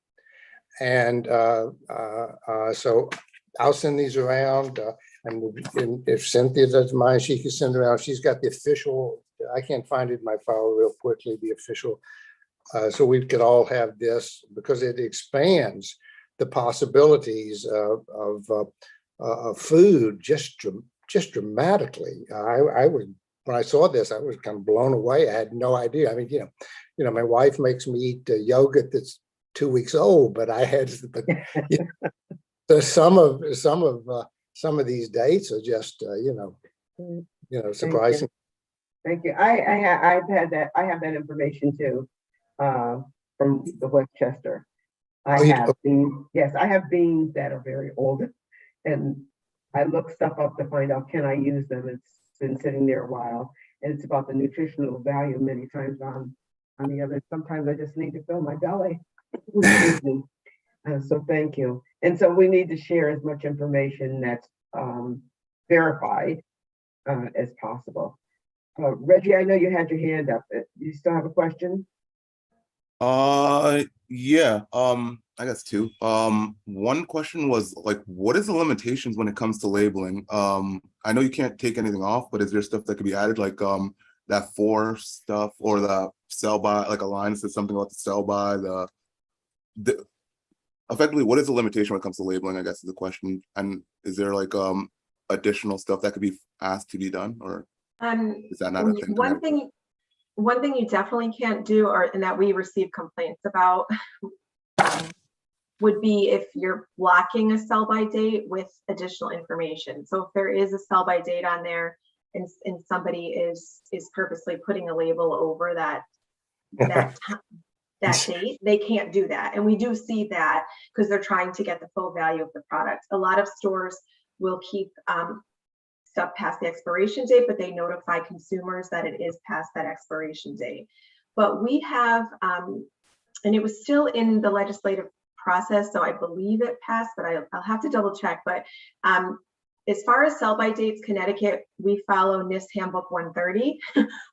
And so I'll send these around, and if Cynthia doesn't mind, she can send around. She's got the official, I can't find it in my file real quickly, the official. So we could all have this because it expands the possibilities of food just dramatically. When I saw this, I was kind of blown away. I had no idea. I mean, you know, my wife makes me eat yogurt that's 2 weeks old, but I had, you know, some of these dates are just, you know, surprising. Thank you. I have that information too, from the Westchester. I have beans that are very old, and I look stuff up to find out, can I use them? It's been sitting there a while, and it's about the nutritional value many times on the other. Sometimes I just need to fill my belly. Excuse me. So thank you. And so we need to share as much information that's verified as possible. Reggie, I know you had your hand up. You still have a question? Yeah, I guess two. One question was like, what is the limitations when it comes to labeling? I know you can't take anything off, but is there stuff that could be added, like that for stuff or the sell by, like a line that says something about the sell by, the effectively, what is the limitation when it comes to labeling, I guess is the question. And is there like additional stuff that could be asked to be done, or is that not a thing? One thing you definitely can't do, and that we receive complaints about, would be if you're blocking a sell by date with additional information. So if there is a sell by date on there and somebody is purposely putting a label over that date, they can't do that. And we do see that because they're trying to get the full value of the product. A lot of stores will keep stuff past the expiration date, but they notify consumers that it is past that expiration date. But we have, and it was still in the legislative process, so I believe it passed, but I'll have to double check. But as far as sell by dates, Connecticut, we follow NIST Handbook 130,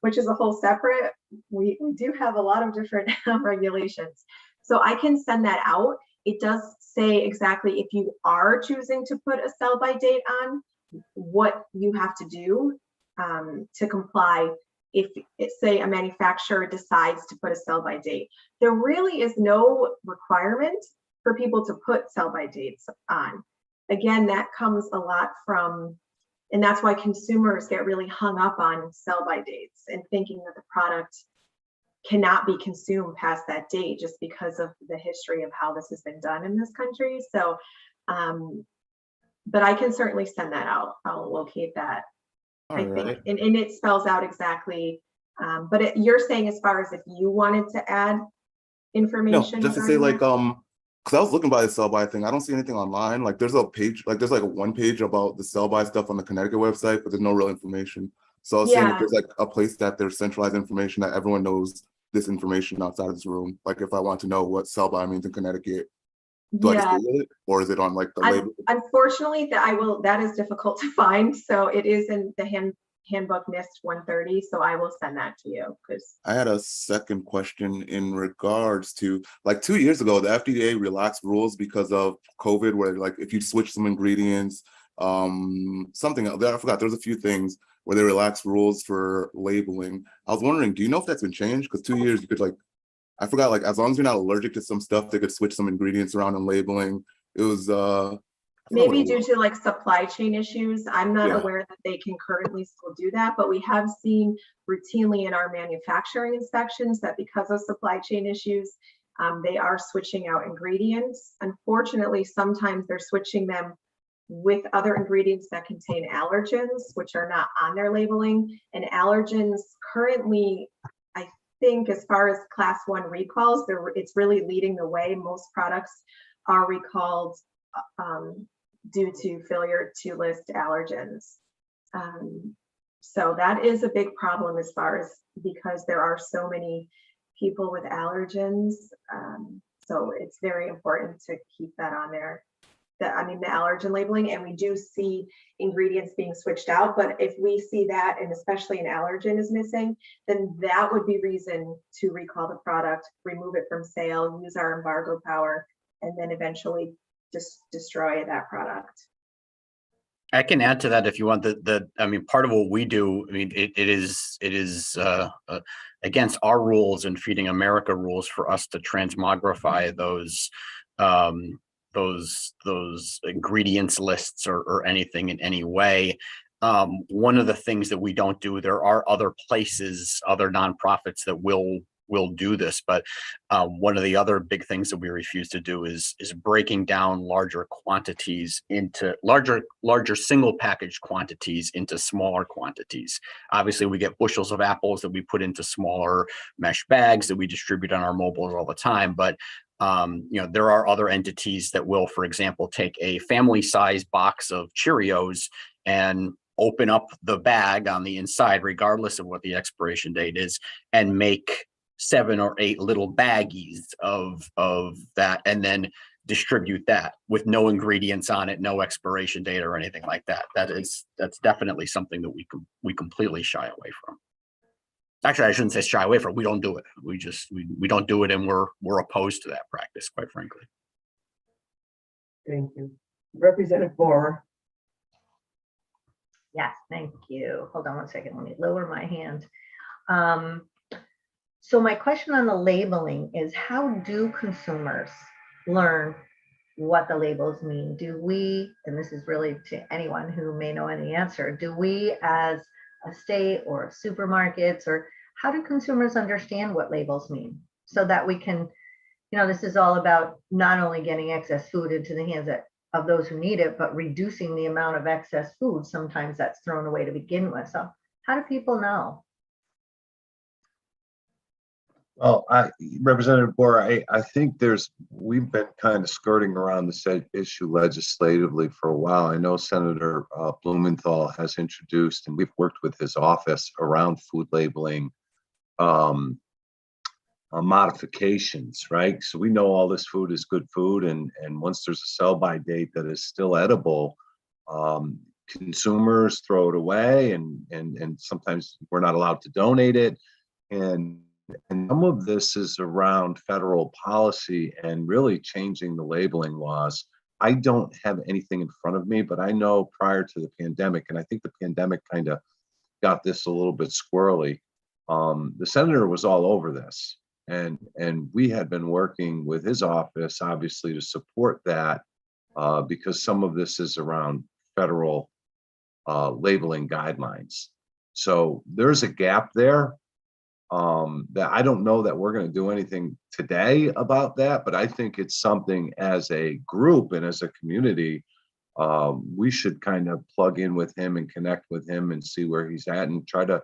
which is a whole separate, we do have a lot of different regulations. So I can send that out. It does say exactly if you are choosing to put a sell by date on, what you have to do to comply if say a manufacturer decides to put a sell by date. There really is no requirement for people to put sell by dates on. Again, that comes a lot from, and that's why consumers get really hung up on sell by dates and thinking that the product cannot be consumed past that date just because of the history of how this has been done in this country. So, but I can certainly send that out. I'll locate that. I think, and it spells out exactly, but you're saying as far as if you wanted to add information? No, just to say like, because I was looking by the sell by thing, I don't see anything online. Like there's a page, like there's like a one page about the sell by stuff on the Connecticut website, but there's no real information. So I was saying if there's like a place that there's centralized information that everyone knows this information outside of this room. Like if I want to know what sell by means in Connecticut, do I just Google it, or is it on like the label? Unfortunately, that is difficult to find. So it is in the handbook NIST 130. So I will send that to you because I had a second question in regards to like 2 years ago, the FDA relaxed rules because of COVID, where like if you switch some ingredients, something else, I forgot, there's a few things where they relaxed rules for labeling. I was wondering, do you know if that's been changed? Because 2 years you could like, I forgot, like as long as you're not allergic to some stuff, they could switch some ingredients around in labeling. It was maybe due to like supply chain issues. I'm not aware that they can currently still do that, but we have seen routinely in our manufacturing inspections that because of supply chain issues, they are switching out ingredients. Unfortunately, sometimes they're switching them with other ingredients that contain allergens, which are not on their labeling. And allergens currently, I think as far as class 1 recalls, it's really leading the way. Most products are recalled due to failure to list allergens. So that is a big problem as far as, because there are so many people with allergens. So it's very important to keep that on there. The allergen labeling, and we do see ingredients being switched out, but if we see that, and especially an allergen is missing, then that would be reason to recall the product, remove it from sale, use our embargo power, and then eventually just destroy that product. I can add to that if you want. Part of what we do, it is against our rules and Feeding America rules for us to transmogrify those ingredients lists or anything in any way. One of the things that we don't do, there are other places, other nonprofits that will do this, but one of the other big things that we refuse to do is breaking down larger quantities into larger single package quantities into smaller quantities. Obviously, we get bushels of apples that we put into smaller mesh bags that we distribute on our mobiles all the time, but there are other entities that will, for example, take a family-sized box of Cheerios and open up the bag on the inside, regardless of what the expiration date is, and make 7 or 8 little baggies of that, and then distribute that with no ingredients on it, no expiration date or anything like that. That's definitely something that we completely shy away from. Actually, I shouldn't say shy away from. We don't do it. We don't do it, and we're opposed to that practice, quite frankly. Thank you. Representative Borer. Yes, thank you. Hold on one second. Let me lower my hand. So my question on the labeling is, how do consumers learn what the labels mean? Do we, and this is really to anyone who may know any answer, do we as a state or supermarkets, or how do consumers understand what labels mean so that we can, this is all about not only getting excess food into the hands of those who need it, but reducing the amount of excess food sometimes that's thrown away to begin with. So how do people know? Well, Representative Borer, I think we've been kind of skirting around this issue legislatively for a while. I know Senator Blumenthal has introduced, and we've worked with his office around food labeling modifications, right? So we know all this food is good food, and once there's a sell-by date that is still edible, consumers throw it away, and sometimes we're not allowed to donate it. And some of this is around federal policy and really changing the labeling laws. I don't have anything in front of me, but I know prior to the pandemic, and I think the pandemic kind of got this a little bit squirrely, the senator was all over this. And we had been working with his office, obviously, to support that because some of this is around federal labeling guidelines. So there's a gap there. That I don't know that we're going to do anything today about that, but I think it's something as a group and as a community, we should kind of plug in with him and connect with him and see where he's at and try to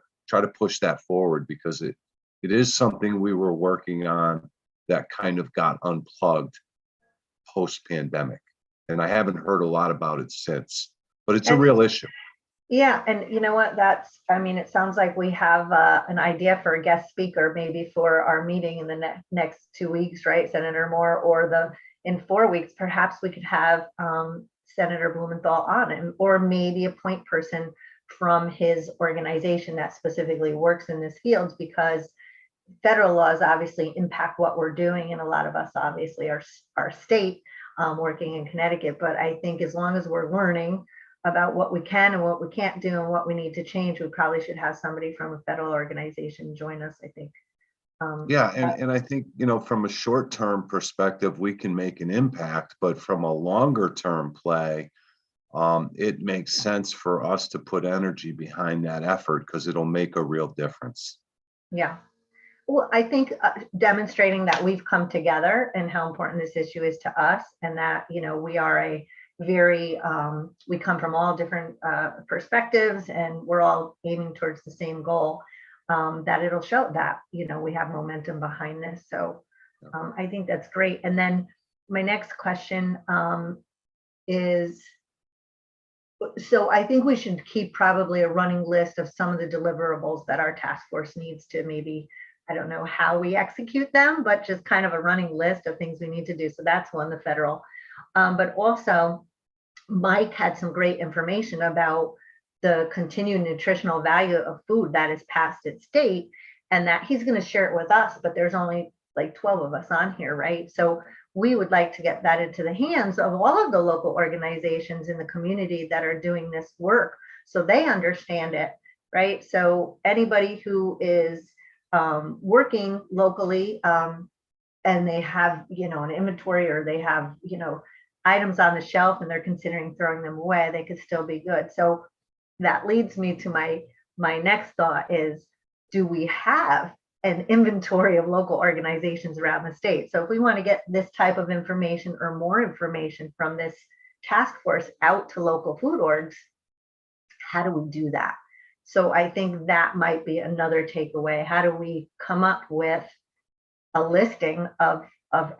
push that forward, because it is something we were working on that kind of got unplugged post-pandemic, and I haven't heard a lot about it since, but it's a real issue. Yeah, and you know what, it sounds like we have an idea for a guest speaker maybe for our meeting in the next 2 weeks, right, Senator Moore, or in 4 weeks, perhaps we could have Senator Blumenthal on, or maybe a point person from his organization that specifically works in this field, because federal laws obviously impact what we're doing, and a lot of us obviously are state working in Connecticut, but I think as long as we're learning about what we can and what we can't do and what we need to change, we probably should have somebody from a federal organization join us, I think. Yeah, and I think, from a short-term perspective, we can make an impact, but from a longer-term play, it makes sense for us to put energy behind that effort because it'll make a real difference. Yeah. Well, I think demonstrating that we've come together and how important this issue is to us, and that, we are we come from all different perspectives, and we're all aiming towards the same goal, that it'll show that, we have momentum behind this. So I think that's great. And then my next question is, so I think we should keep probably a running list of some of the deliverables that our task force needs to maybe, I don't know how we execute them, but just kind of a running list of things we need to do. So that's one, the federal. But also, Mike had some great information about the continued nutritional value of food that is passed at state, and that he's going to share it with us, but there's only like 12 of us on here, right? So we would like to get that into the hands of all of the local organizations in the community that are doing this work, so they understand it, right? So anybody who is working locally and they have, an inventory, or they have, items on the shelf and they're considering throwing them away, they could still be good. So that leads me to my next thought is, do we have an inventory of local organizations around the state? So if we want to get this type of information or more information from this task force out to local food orgs, how do we do that? So I think that might be another takeaway. How do we come up with a listing of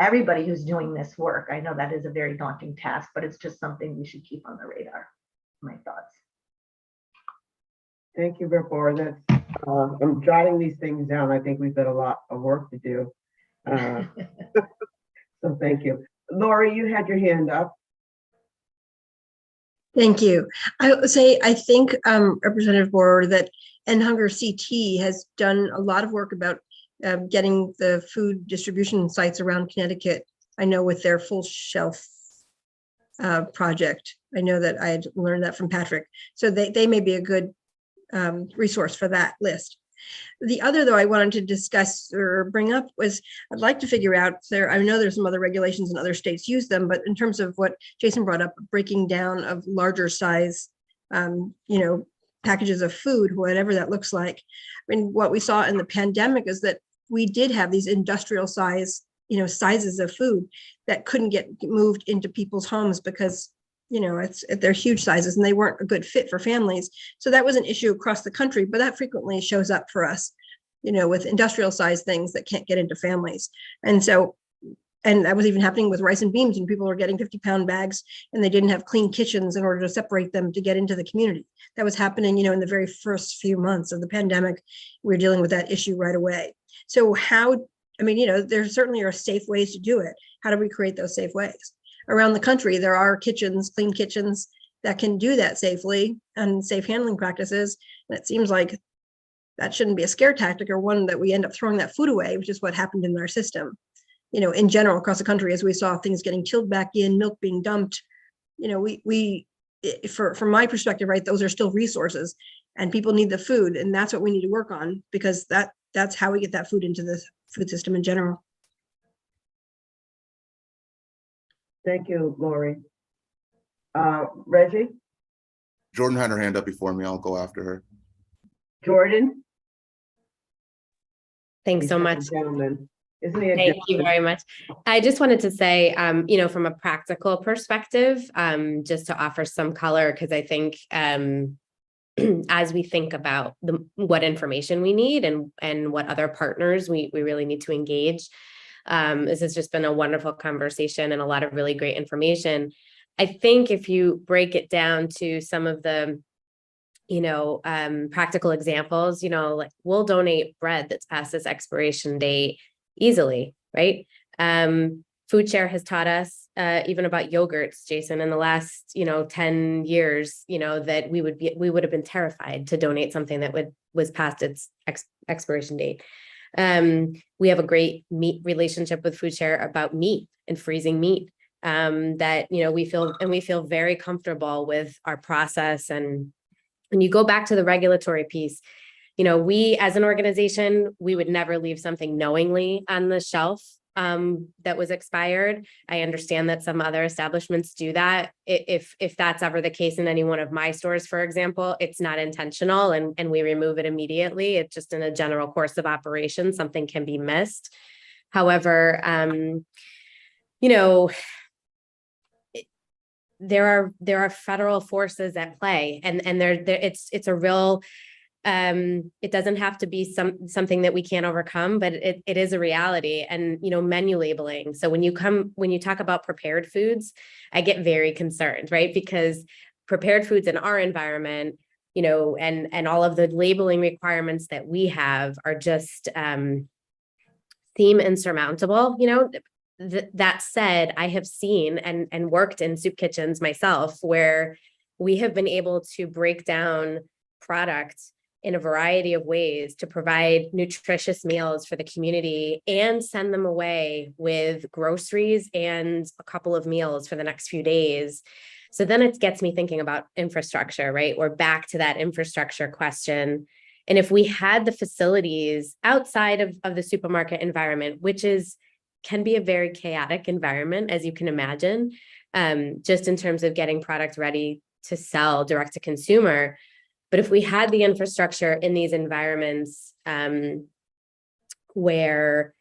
everybody who's doing this work? I know that is a very daunting task, but it's just something we should keep on the radar. My thoughts. Thank you, Rep. Borer. That's I'm jotting these things down. I think we've got a lot of work to do. So thank you. Lori, you had your hand up. Thank you. I would say, I think Representative Borer, that End Hunger CT has done a lot of work about getting the food distribution sites around Connecticut. I know with their full shelf project, I know that I had learned that from Patrick. So they may be a good resource for that list. The other, though, I wanted to discuss or bring up was I'd like to figure out there. I know there's some other regulations and other states use them, but in terms of what Jason brought up, breaking down of larger size, packages of food, whatever that looks like. I mean, what we saw in the pandemic is that we did have these industrial size, sizes of food that couldn't get moved into people's homes because they're huge sizes and they weren't a good fit for families. So that was an issue across the country, but that frequently shows up for us, with industrial size things that can't get into families. And that was even happening with rice and beans, and people were getting 50-pound bags and they didn't have clean kitchens in order to separate them to get into the community. That was happening, in the very first few months of the pandemic. We were dealing with that issue right away. So there certainly are safe ways to do it. How do we create those safe ways? Around the country, there are clean kitchens that can do that safely and safe handling practices. And it seems like that shouldn't be a scare tactic or one that we end up throwing that food away, which is what happened in our system. In general, across the country, as we saw things getting tilled back in, milk being dumped, from my perspective, right, those are still resources and people need the food. And that's what we need to work on, because that's how we get that food into the food system in general. Thank you, Lori. Reggie? Jordan had her hand up before me. I'll go after her. Jordan? Thanks so much. Gentleman. Isn't he a Thank you gentleman? very much. I just wanted to say, from a practical perspective, just to offer some color, because I think as we think about what information we need and what other partners we really need to engage, this has just been a wonderful conversation and a lot of really great information. I think if you break it down to some of the, practical examples, like we'll donate bread that's past its expiration date easily, right? Food Share has taught us even about yogurts, Jason, in the last, 10 years, that we would have been terrified to donate something that was past its expiration date. We have a great meat relationship with Food Share about meat and freezing meat, that, we feel very comfortable with our process. And when you go back to the regulatory piece, we as an organization, we would never leave something knowingly on the shelf that was expired. I understand that some other establishments do that. If that's ever the case in any one of my stores, for example, it's not intentional and we remove it immediately. It's just in a general course of operation, something can be missed. However, there are federal forces at play, and it's a real, it doesn't have to be something that we can't overcome, but it is a reality. And menu labeling. So when you talk about prepared foods, I get very concerned, right? Because prepared foods in our environment, and all of the labeling requirements that we have are just seem insurmountable. That said, I have seen and worked in soup kitchens myself, where we have been able to break down products in a variety of ways to provide nutritious meals for the community and send them away with groceries and a couple of meals for the next few days. So then it gets me thinking about infrastructure, right? We're back to that infrastructure question. And if we had the facilities outside of the supermarket environment, which can be a very chaotic environment, as you can imagine, just in terms of getting product ready to sell direct to consumer. But if we had the infrastructure in these environments where,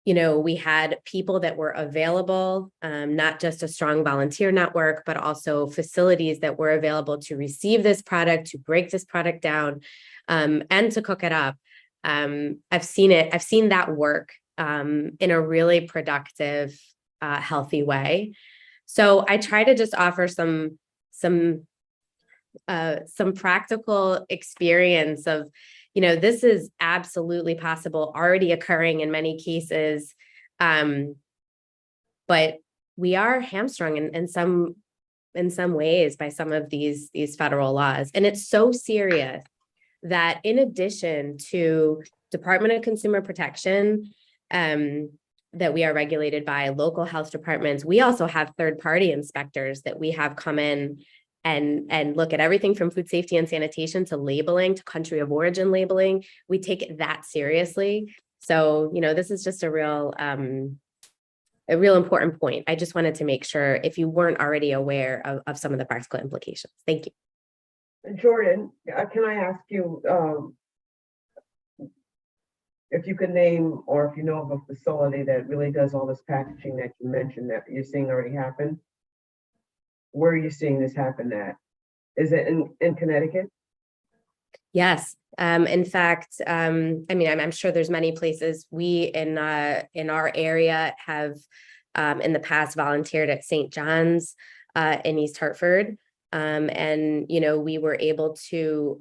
we had people that were available, not just a strong volunteer network, but also facilities that were available to receive this product, to break this product down, and to cook it up. I've seen that work in a really productive, healthy way. So I try to just offer some practical experience of, you know, this is absolutely possible, already occurring in many cases. But we are hamstrung in some ways by some of these federal laws. And it's so serious that in addition to Department of Consumer Protection, that we are regulated by, local health departments, we also have third-party inspectors that we have come in and look at everything from food safety and sanitation to labeling to country of origin labeling. We take it that seriously. So, you know, this is just a real important point. I just wanted to make sure if you weren't already aware of some of the practical implications. Thank you. Jordan, can I ask you if you could name, or if you know of a facility that really does all this packaging that you mentioned that you're seeing already happen? Where are you seeing this happen at? Is it in Connecticut? Yes. In fact, I mean, I'm sure there's many places. We in our area have in the past volunteered at St. John's in East Hartford. And, you know, we were able to,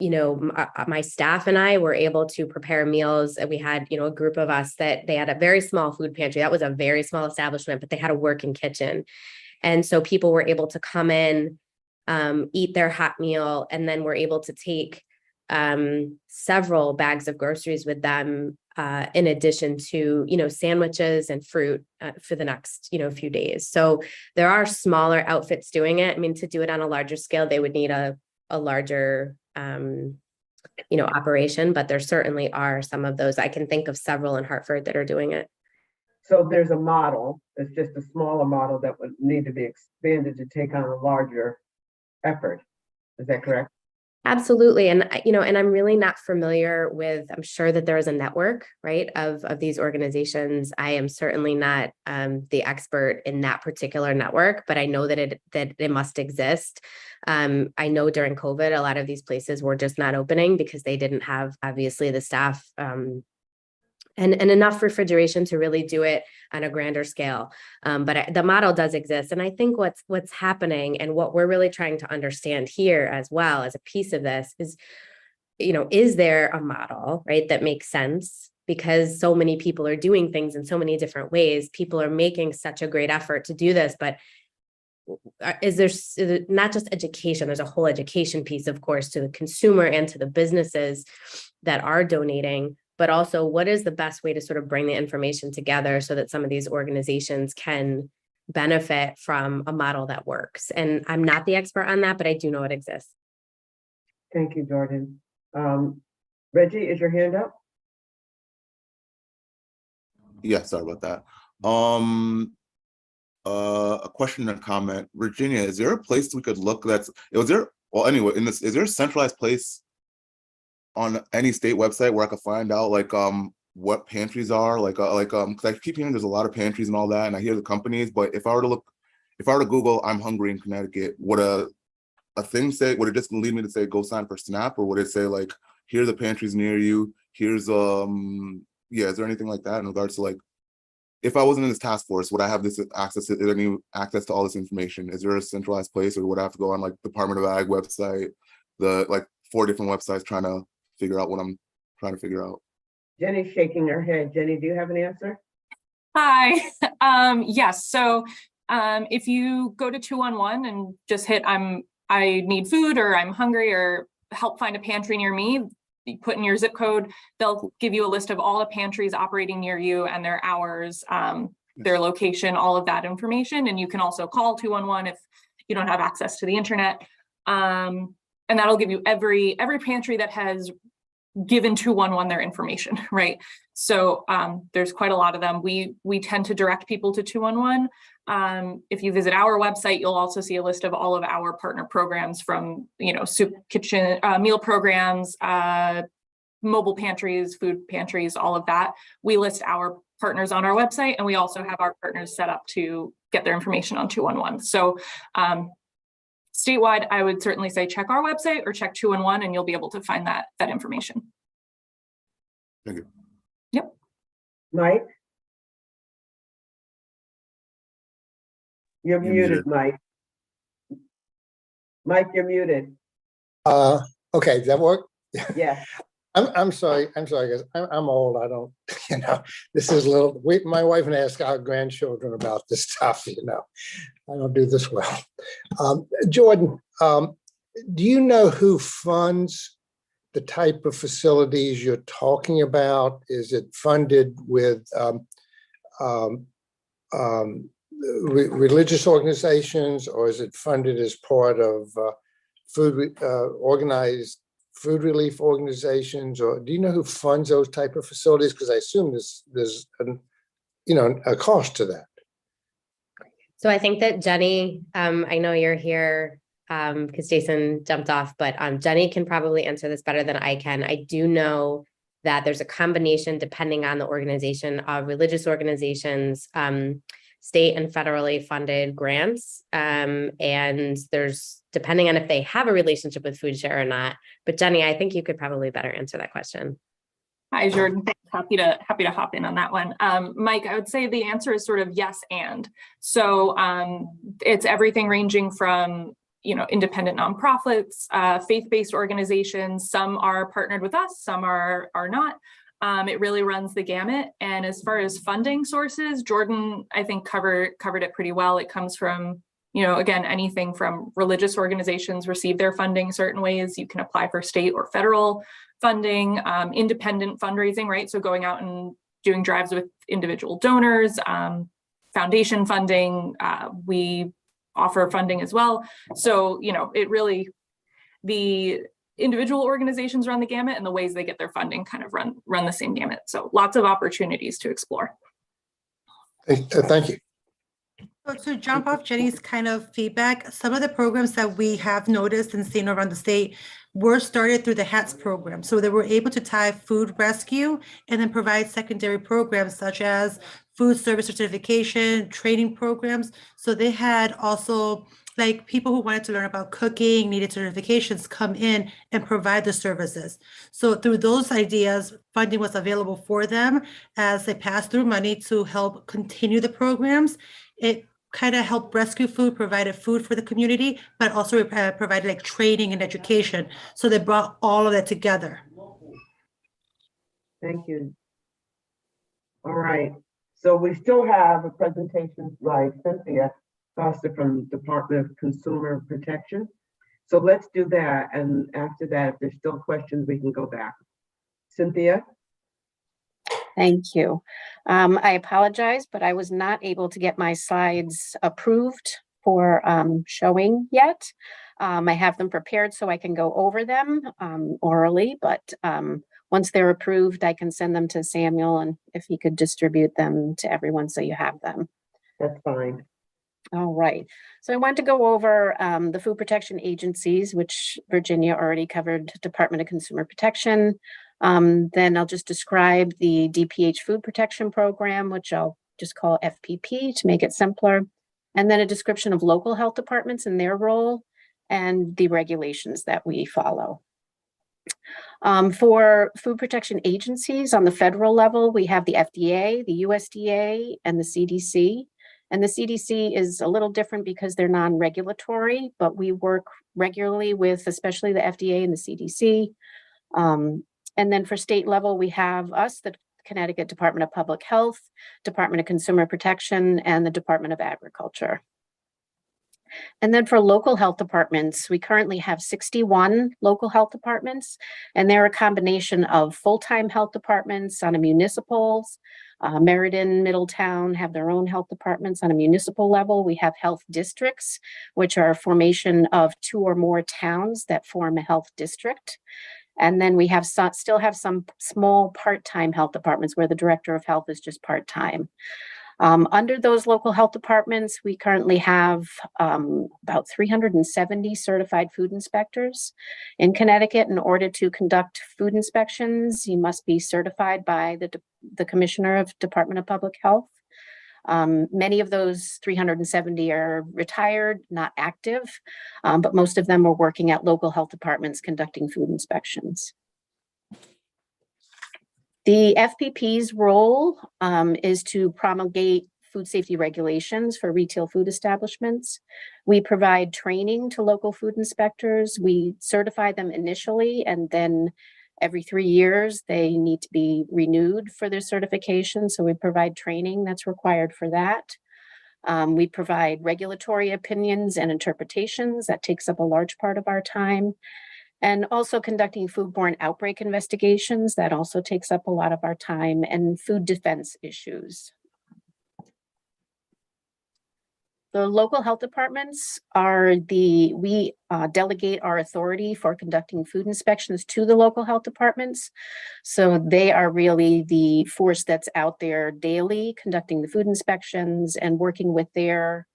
you know, my staff and I were able to prepare meals. And we had, you know, a group of us that they had a very small food pantry. That was a very small establishment, but they had a working kitchen. And so people were able to come in, eat their hot meal, and then were able to take several bags of groceries with them, in addition to, you know, sandwiches and fruit for the next, you know, few days. So there are smaller outfits doing it. I mean, to do it on a larger scale, they would need a larger, you know, operation, but there certainly are some of those. I can think of several in Hartford that are doing it. So there's a model, it's just a smaller model that would need to be expanded to take on a larger effort. Is that correct? Absolutely. And, you know, and I'm really not familiar with, I'm sure that there is a network, right, of these organizations. I am certainly not the expert in that particular network, but I know that it must exist. I know during COVID, a lot of these places were just not opening because they didn't have, obviously, the staff and enough refrigeration to really do it on a grander scale. But the model does exist. And I think what's happening and what we're really trying to understand here as well as a piece of this is, you know, is there a model, right, that makes sense? Because so many people are doing things in so many different ways. People are making such a great effort to do this, but is there not just education, there's a whole education piece, of course, to the consumer and to the businesses that are donating, but also what is the best way to sort of bring the information together so that some of these organizations can benefit from a model that works. And I'm not the expert on that, but I do know it exists. Thank you, Jordan. Reggie, is your hand up? Yeah, sorry about that. A question and a comment. Virginia, is there a place we could look anyway, is there a centralized place on any state website where I could find out like what pantries are, because I keep hearing there's a lot of pantries and all that, and I hear the companies, but if I were to Google "I'm hungry in Connecticut," would a thing say, would it just lead me to say go sign for SNAP, or would it say like here are the pantries near you, here's is there anything like that in regards to like, if I wasn't in this task force, would I have this access to all this information? Is there a centralized place, or would I have to go on like Department of Ag website, the like 4 different websites trying to figure out what I'm trying to figure out? Jenny's shaking her head. Jenny, do you have an answer? Hi. Yes. So if you go to 211 and just hit I need food, or I'm hungry, or help find a pantry near me, you put in your zip code, they'll give you a list of all the pantries operating near you and their hours, their location, all of that information. And you can also call 211 if you don't have access to the internet. And that'll give you every pantry that has given 211 their information, right? So there's quite a lot of them. We tend to direct people to 211. If you visit our website, you'll also see a list of all of our partner programs from, you know, soup kitchen, meal programs, mobile pantries, food pantries, all of that. We list our partners on our website, and we also have our partners set up to get their information on 211. So statewide, I would certainly say check our website or check 211, and you'll be able to find that information. Thank you. Yep. Mike? You're muted, Mike. Mike, you're muted. Okay, does that work? Yes. I'm sorry, guys. I'm old. I don't, this is little, my wife and I ask our grandchildren about this stuff, I don't do this well. Jordan, do you know who funds the type of facilities you're talking about? Is it funded with religious organizations, or is it funded as part of organized food relief organizations? Or do you know who funds those type of facilities? Because I assume there's a cost to that. So I think that Jenny, I know you're here because Jason jumped off, but Jenny can probably answer this better than I can. I do know that there's a combination depending on the organization of religious organizations, state and federally funded grants. And there's, depending on if they have a relationship with FoodShare or not. But Jenny, I think you could probably better answer that question. Hi, Jordan. Happy to hop in on that one. Mike, I would say the answer is sort of yes and. So it's everything ranging from independent nonprofits, faith-based organizations. Some are partnered with us, some are not. It really runs the gamut. And as far as funding sources, Jordan, I think covered it pretty well. It comes from, again, anything from religious organizations receive their funding certain ways. You can apply for state or federal funding, independent fundraising, right? So going out and doing drives with individual donors, foundation funding, we offer funding as well. So, it really, the individual organizations run the gamut, and the ways they get their funding kind of run the same gamut. So lots of opportunities to explore. Thank you. So to jump off Jenny's kind of feedback, some of the programs that we have noticed and seen around the state were started through the HATS program. So they were able to tie food rescue and then provide secondary programs such as food service certification, training programs. So they had also like people who wanted to learn about cooking, needed certifications, come in and provide the services. So through those ideas, funding was available for them as they passed through money to help continue the programs. It kind of helped Rescue Food, provided food for the community, but also provided like training and education. So they brought all of that together. Thank you. All right. So we still have a presentation slide, Cynthia Foster from Department of Consumer Protection. So let's do that. And after that, if there's still questions, we can go back. Cynthia? Thank you. I apologize, but I was not able to get my slides approved for showing yet. I have them prepared so I can go over them orally, but once they're approved, I can send them to Samuel, and if he could distribute them to everyone so you have them. That's fine. All right. So I want to go over the food protection agencies, which Virginia already covered, Department of Consumer Protection. Then I'll just describe the DPH Food Protection Program, which I'll just call FPP to make it simpler. And then a description of local health departments and their role and the regulations that we follow. For food protection agencies on the federal level, we have the FDA, the USDA, and the CDC. And the CDC is a little different because they're non-regulatory, but we work regularly with especially the FDA and the CDC. And then for state level, we have us, the Connecticut Department of Public Health, Department of Consumer Protection, and the Department of Agriculture. And then for local health departments, we currently have 61 local health departments, and they're a combination of full-time health departments on a municipals. Meriden, Middletown have their own health departments on a municipal level. We have health districts, which are a formation of 2 or more towns that form a health district. And then we have still have some small part-time health departments where the director of health is just part-time. Under those local health departments, we currently have about 370 certified food inspectors. In Connecticut, in order to conduct food inspections, you must be certified by the Commissioner of Department of Public Health. Many of those 370 are retired, not active, but most of them are working at local health departments conducting food inspections. The FPP's role is to promulgate food safety regulations for retail food establishments. We provide training to local food inspectors. We certify them initially, and then every 3 years, they need to be renewed for their certification. So we provide training that's required for that. We provide regulatory opinions and interpretations. That takes up a large part of our time. And also conducting foodborne outbreak investigations. That also takes up a lot of our time, and food defense issues. The local health departments are we delegate our authority for conducting food inspections to the local health departments. So they are really the force that's out there daily conducting the food inspections and working with their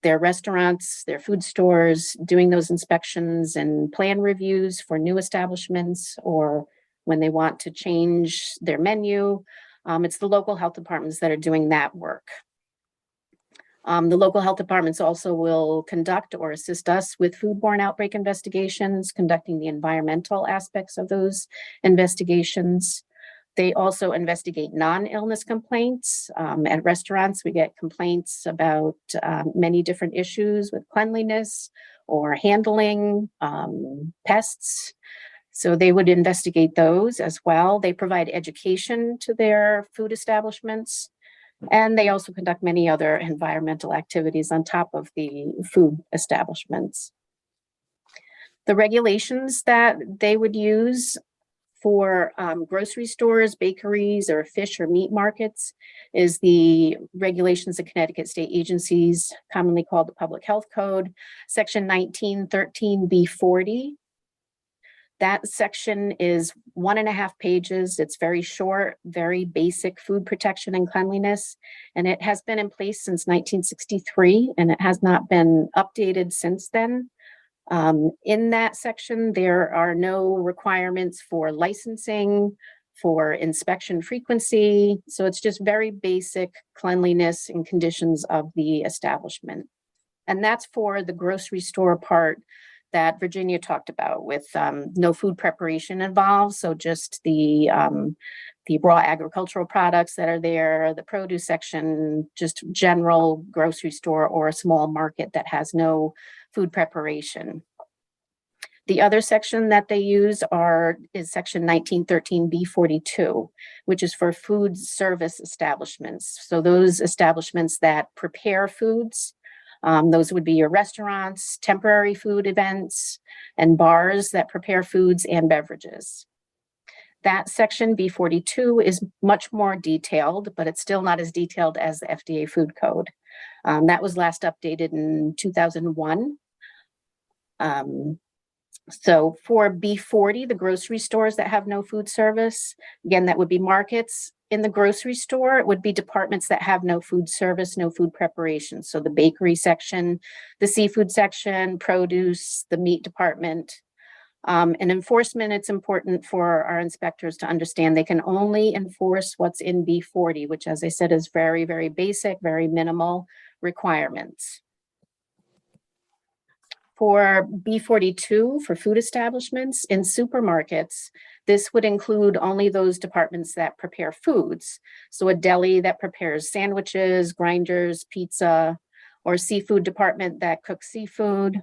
restaurants, their food stores, doing those inspections and plan reviews for new establishments or when they want to change their menu. It's the local health departments that are doing that work. The local health departments also will conduct or assist us with foodborne outbreak investigations, conducting the environmental aspects of those investigations. They also investigate non-illness complaints. At restaurants, we get complaints about many different issues with cleanliness or handling, pests. So they would investigate those as well. They provide education to their food establishments. And they also conduct many other environmental activities on top of the food establishments. The regulations that they would use for grocery stores, bakeries, or fish or meat markets is the regulations of Connecticut state agencies, commonly called the Public Health Code, Section 1913B40. That section is 1.5 pages. It's very short, very basic food protection and cleanliness. And it has been in place since 1963, and it has not been updated since then. In that section, there are no requirements for licensing, for inspection frequency. So it's just very basic cleanliness and conditions of the establishment. And that's for the grocery store part that Virginia talked about, with no food preparation involved. So just the raw agricultural products that are there, the produce section, just general grocery store or a small market that has no food preparation. The other section that they use is Section 1913B42, which is for food service establishments. So those establishments that prepare foods. Those would be your restaurants, temporary food events, and bars that prepare foods and beverages. That section B42 is much more detailed, but it's still not as detailed as the FDA food code. That was last updated in 2001. So for B40, the grocery stores that have no food service, again, that would be markets. In the grocery store, it would be departments that have no food service, no food preparation. So the bakery section, the seafood section, produce, the meat department. And enforcement, it's important for our inspectors to understand they can only enforce what's in B40, which, as I said, is very, very basic, very minimal requirements. For B42, for food establishments in supermarkets, this would include only those departments that prepare foods. So a deli that prepares sandwiches, grinders, pizza, or seafood department that cooks seafood,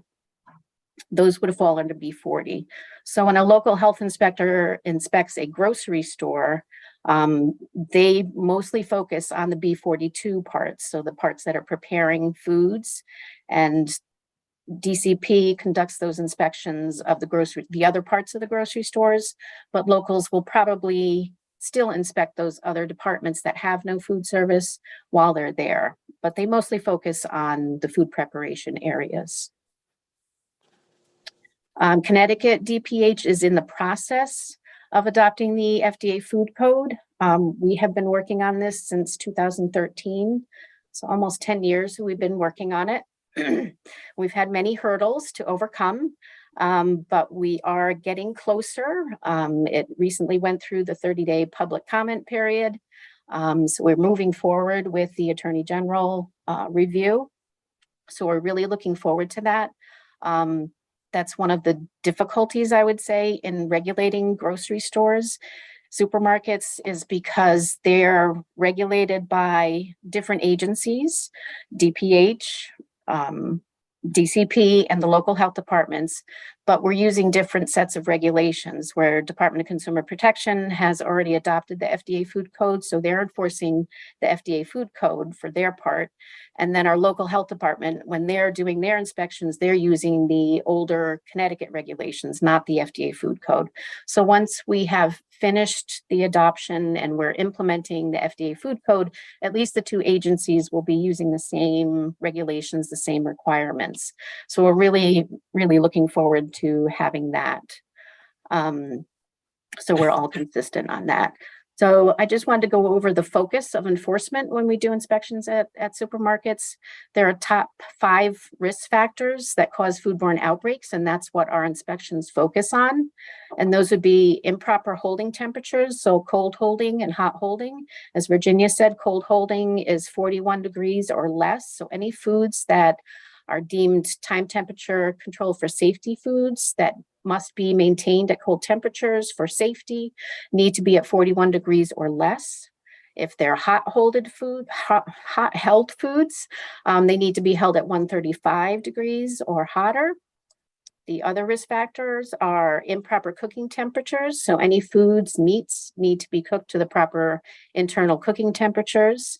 those would fall under B40. So when a local health inspector inspects a grocery store, they mostly focus on the B42 parts, so the parts that are preparing foods, and DCP conducts those inspections of the other parts of the grocery stores, but locals will probably still inspect those other departments that have no food service while they're there, but they mostly focus on the food preparation areas. Connecticut DPH is in the process of adopting the FDA food code. We have been working on this since 2013, so almost 10 years we've been working on it. We've had many hurdles to overcome, but we are getting closer. It recently went through the 30-day public comment period. So we're moving forward with the Attorney General review. So we're really looking forward to that. That's one of the difficulties, I would say, in regulating grocery stores. supermarkets is because they're regulated by different agencies, DPH, DCP, and the local health departments, but we're using different sets of regulations where Department of Consumer Protection has already adopted the FDA food code. So they're enforcing the FDA food code for their part. And then our local health department, when they're doing their inspections, they're using the older Connecticut regulations, not the FDA food code. So once we have finished the adoption and we're implementing the FDA food code, at least the two agencies will be using the same regulations, the same requirements. So we're really, really looking forward to having that. So we're all consistent on that. So I just wanted to go over the focus of enforcement when we do inspections at supermarkets. There are top 5 risk factors that cause foodborne outbreaks, and that's what our inspections focus on. And those would be improper holding temperatures, so cold holding and hot holding. As Virginia said, cold holding is 41 degrees or less. So any foods that are deemed time temperature control for safety foods that must be maintained at cold temperatures for safety need to be at 41 degrees or less. If they're hot held foods, they need to be held at 135 degrees or hotter. The other risk factors are improper cooking temperatures. So any foods, meats need to be cooked to the proper internal cooking temperatures.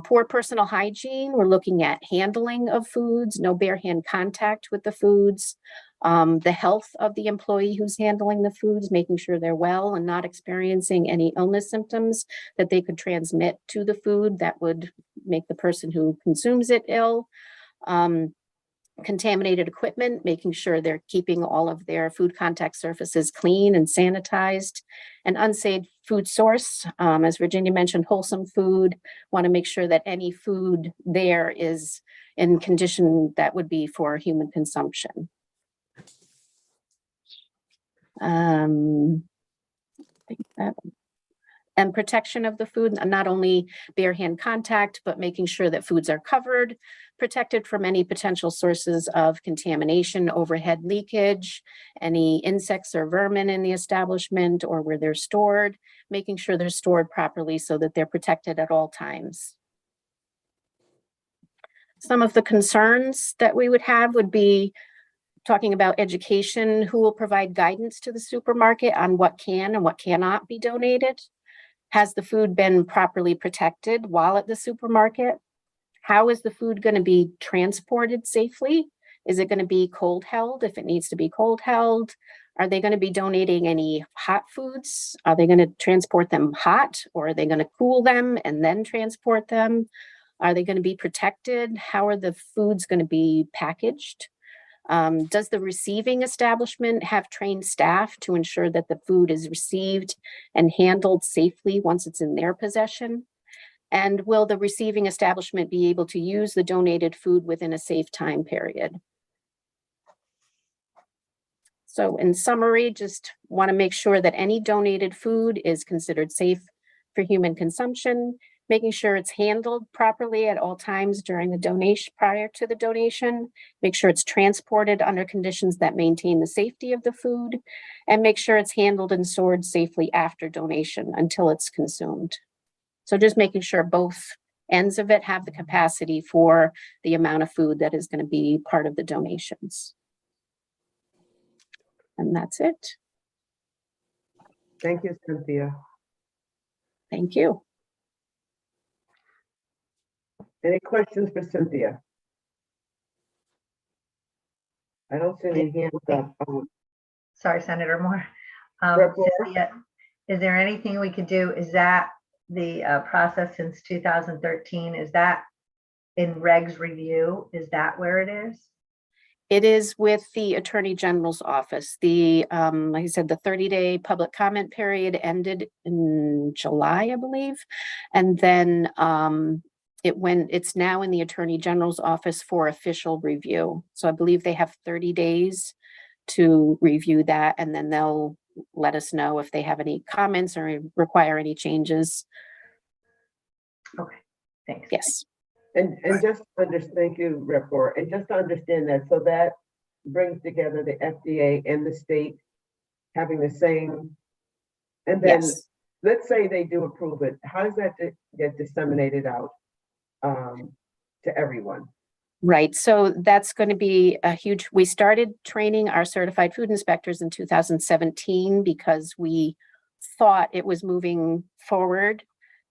Poor personal hygiene, we're looking at handling of foods, no bare hand contact with the foods, the health of the employee who's handling the foods, making sure they're well and not experiencing any illness symptoms that they could transmit to the food that would make the person who consumes it ill. Contaminated equipment, making sure they're keeping all of their food contact surfaces clean and sanitized. An unsafe food source, as Virginia mentioned, wholesome food, want to make sure that any food there is in condition that would be for human consumption. And protection of the food, not only bare hand contact, but making sure that foods are covered, protected from any potential sources of contamination, overhead leakage, any insects or vermin in the establishment or where they're stored, making sure they're stored properly so that they're protected at all times. Some of the concerns that we would have would be talking about education, who will provide guidance to the supermarket on what can and what cannot be donated. Has the food been properly protected while at the supermarket? How is the food going to be transported safely? Is it going to be cold held if it needs to be cold held? Are they going to be donating any hot foods? Are they going to transport them hot, or are they going to cool them and then transport them? Are they going to be protected? How are the foods going to be packaged? Does the receiving establishment have trained staff to ensure that the food is received and handled safely once it's in their possession? And will the receiving establishment be able to use the donated food within a safe time period? So in summary, just want to make sure that any donated food is considered safe for human consumption, making sure it's handled properly at all times during the donation, prior to the donation, make sure it's transported under conditions that maintain the safety of the food, and make sure it's handled and stored safely after donation until it's consumed. So just making sure both ends of it have the capacity for the amount of food that is going to be part of the donations. And that's it. Thank you, Cynthia. Thank you. Any questions for Cynthia? I don't see any hands up. Sorry, Senator Moore. Rep. Moore? Cynthia, is there anything we could do? Is that the process since 2013? Is that in regs review? Is that where it is? It is with the Attorney General's office. The, like I said, the 30-day public comment period ended in July, I believe. And then it's now in the Attorney General's office for official review. So I believe they have 30 days to review that, and then they'll let us know if they have any comments or require any changes. Okay, thanks. Yes. And just thank you, Rep. Moore. And just to understand that, so that brings together the FDA and the state having the same And then, Yes. let's say they do approve it, how does that get disseminated out to everyone? Right, so that's going to be a huge, we started training our certified food inspectors in 2017 because we thought it was moving forward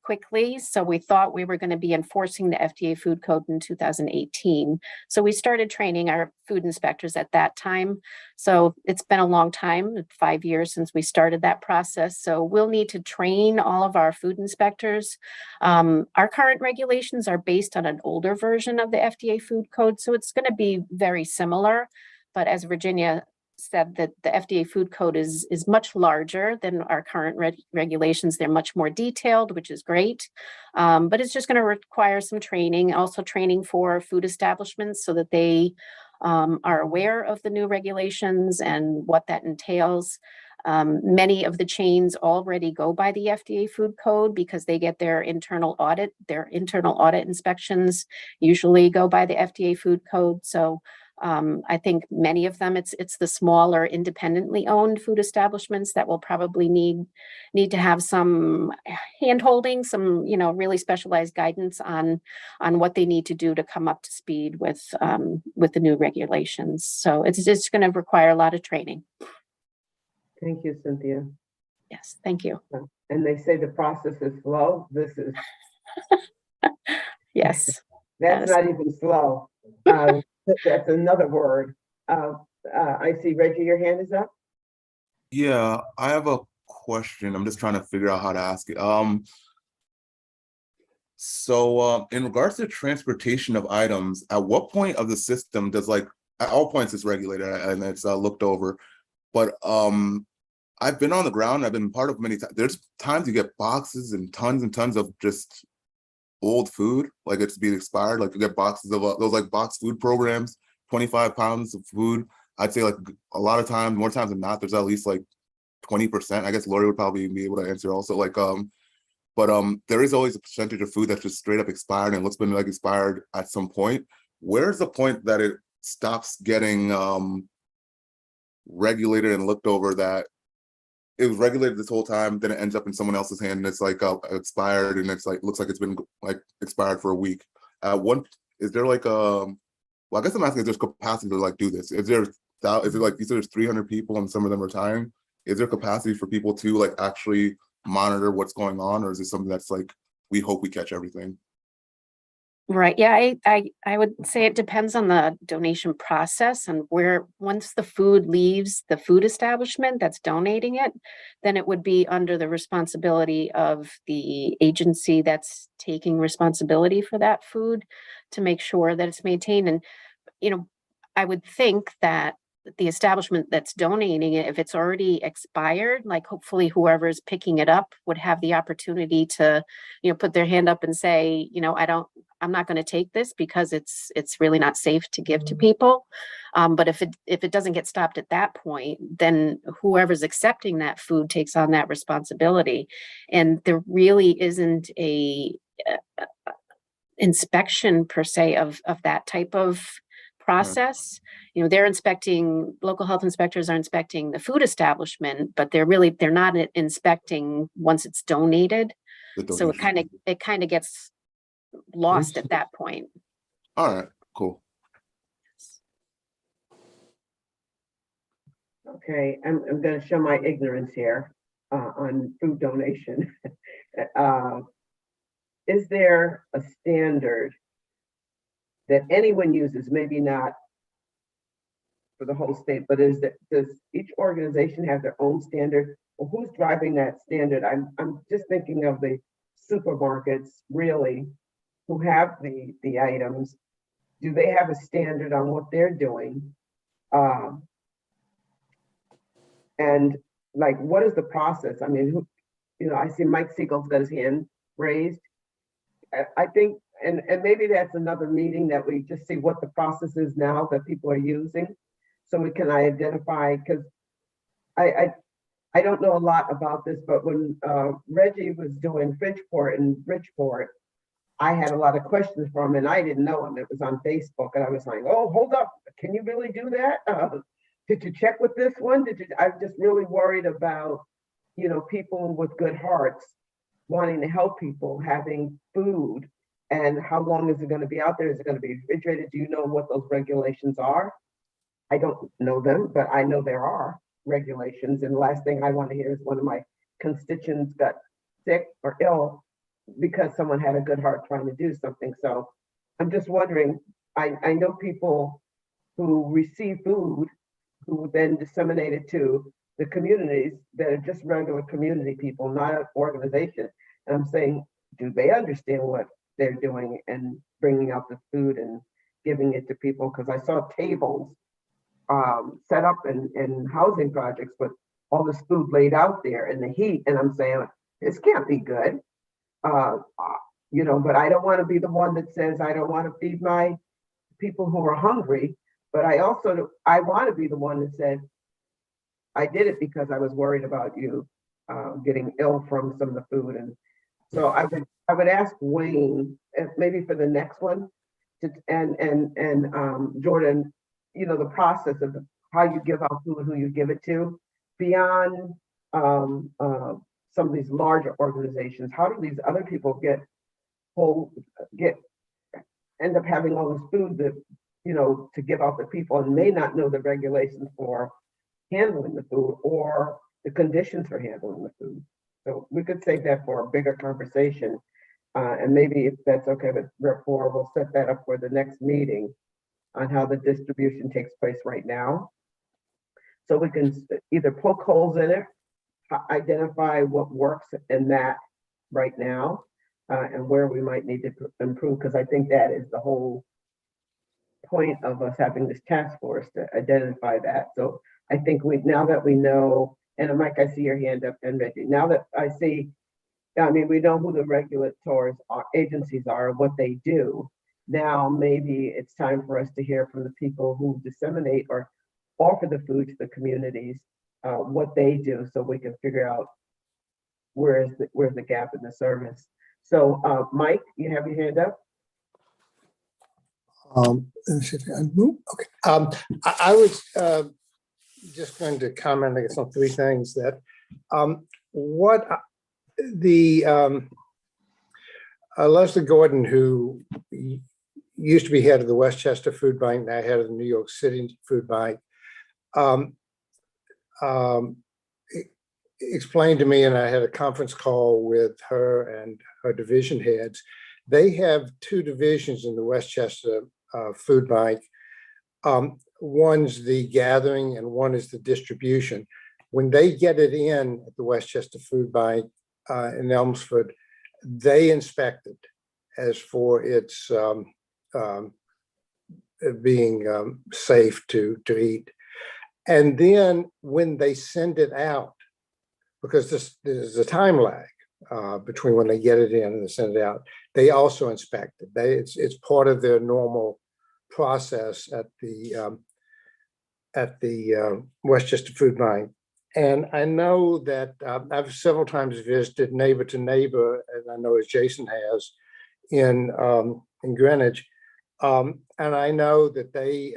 quickly. So we thought we were going to be enforcing the FDA food code in 2018. So we started training our food inspectors at that time. So it's been a long time, 5 years since we started that process. So we'll need to train all of our food inspectors. Our current regulations are based on an older version of the FDA food code. So it's going to be very similar. But as Virginia said, that the FDA food code is much larger than our current regulations. They're much more detailed, which is great. But it's just going to require some training, also training for food establishments so that they are aware of the new regulations and what that entails. Many of the chains already go by the FDA food code because they get their internal audit inspections usually go by the FDA food code. So I think many of them, it's the smaller independently owned food establishments that will probably need to have some hand-holding, some, really specialized guidance on what they need to do to come up to speed with the new regulations. So it's going to require a lot of training. Thank you, Cynthia. Yes, thank you. And they say the process is slow. This is, Yes. that's not even slow. That's another word. I see, Reggie, your hand is up. Yeah, I have a question. I'm just trying to figure out how to ask it. So in regards to transportation of items, at what point of the system does, like, at all points it's regulated and it's looked over, but I've been on the ground, I've been part of many times. There's times you get boxes and tons of just old food, like it's being expired. Like you get boxes of those like box food programs, 25 pounds of food. I'd say like a lot of times, more times than not, there's at least like 20%. I guess Lori would probably be able to answer also. Like but there is always a percentage of food that's just straight up expired and looks been like expired at some point. Where's the point that it stops getting regulated and looked over, that it was regulated this whole time, then it ends up in someone else's hand and it's like expired and it's like looks like it's been like expired for a week. Is there like well, I guess I'm asking if there's capacity to like do this. Is it like you said there's 300 people and some of them are retiring? Is there capacity for people to like actually monitor what's going on, or is it something that's like we hope we catch everything? Right. Yeah, I would say it depends on the donation process and where, once the food leaves the food establishment that's donating it, then it would be under the responsibility of the agency that's taking responsibility for that food to make sure that it's maintained. And, I would think that the establishment that's donating it, if it's already expired, like hopefully whoever is picking it up would have the opportunity to, put their hand up and say, I'm not going to take this because it's really not safe to give to people. But if it doesn't get stopped at that point, then whoever's accepting that food takes on that responsibility. And there really isn't a inspection per se of that type of process. They're inspecting, local health inspectors are inspecting the food establishment, but they're not inspecting once it's donated. So it kind of gets lost at that point. All right, cool. Okay, I'm going to show my ignorance here on food donation. Is there a standard that anyone uses, maybe not for the whole state, but does each organization have their own standard? Or who's driving that standard? I'm just thinking of the supermarkets, really, who have the items. Do they have a standard on what they're doing? And like, what is the process? I mean, I see Mike Siegel's got his hand raised. I think, and maybe that's another meeting that we just see what the process is now that people are using, so we can identify, because I don't know a lot about this, but when Reggie was doing Bridgeport and Bridgeport, I had a lot of questions for him and I didn't know him. It was on Facebook and I was like, oh, hold up, can you really do that? Did you check with this one? I'm just really worried about you know, people with good hearts wanting to help people having food. And how long is it going to be out there? Is it going to be refrigerated? Do you know what those regulations are? I don't know them, but I know there are regulations. And the last thing I want to hear is one of my constituents got sick or ill because someone had a good heart trying to do something. So I'm just wondering, I know people who receive food who then disseminate it to the communities that are just regular community people, not an organization. And I'm saying, do they understand what they're doing and bringing out the food and giving it to people? Because I saw tables set up in housing projects with all this food laid out there in the heat. And I'm saying, this can't be good. You know, but I don't want to be the one that says, I don't want to feed my people who are hungry. But I want to be the one that said, I did it because I was worried about you getting ill from some of the food. And so I would ask Wayne, if maybe for the next one, and Jordan, you know, the process of how you give out food, who you give it to, beyond some of these larger organizations. How do these other people end up having all this food that, you know, to give out to people and may not know the regulations for handling the food or the conditions for handling the food? So we could save that for a bigger conversation. And maybe if that's okay with Rep. 4, we'll set that up for the next meeting on how the distribution takes place right now. So we can either poke holes in it, identify what works in that right now, and where we might need to improve, because I think that is the whole point of us having this task force, to identify that. So I think now that we know, and Mike, I see your hand up, and Reggie, now that I see, I mean, we know who the regulatory agencies are, what they do. Now maybe it's time for us to hear from the people who disseminate or offer the food to the communities, what they do, so we can figure out where's the gap in the service. So Mike, you have your hand up? Let me see if I can move. Okay. I was just going to comment, I guess, on three things. That what the Leslie Gordon, who used to be head of the Westchester Food Bank, now head of the New York City Food Bank, explained to me, and I had a conference call with her and her division heads. They have two divisions in the Westchester Food Bank. One's the gathering and one is the distribution. When they get it in at the Westchester Food Bank in Elmsford, they inspect it as for its being safe to eat. And then when they send it out, because there's a time lag between when they get it in and they send it out, they also inspect it. It's part of their normal process at the Westchester Food Bank. And I know that I've several times visited Neighbor to Neighbor, and I know as Jason has in Greenwich, and I know that they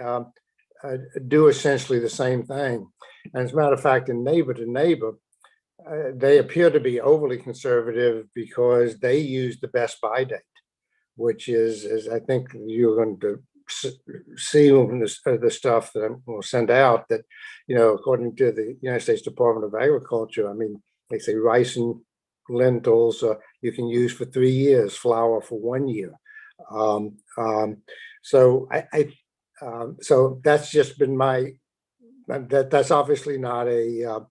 do essentially the same thing. And as a matter of fact, in Neighbor to Neighbor, they appear to be overly conservative because they use the best by date, which is I think you're going to see from the stuff that I'm going to send out, that, you know, according to the United States Department of Agriculture, I mean, they say rice and lentils you can use for 3 years, flour for 1 year. So so that's just been that's obviously not a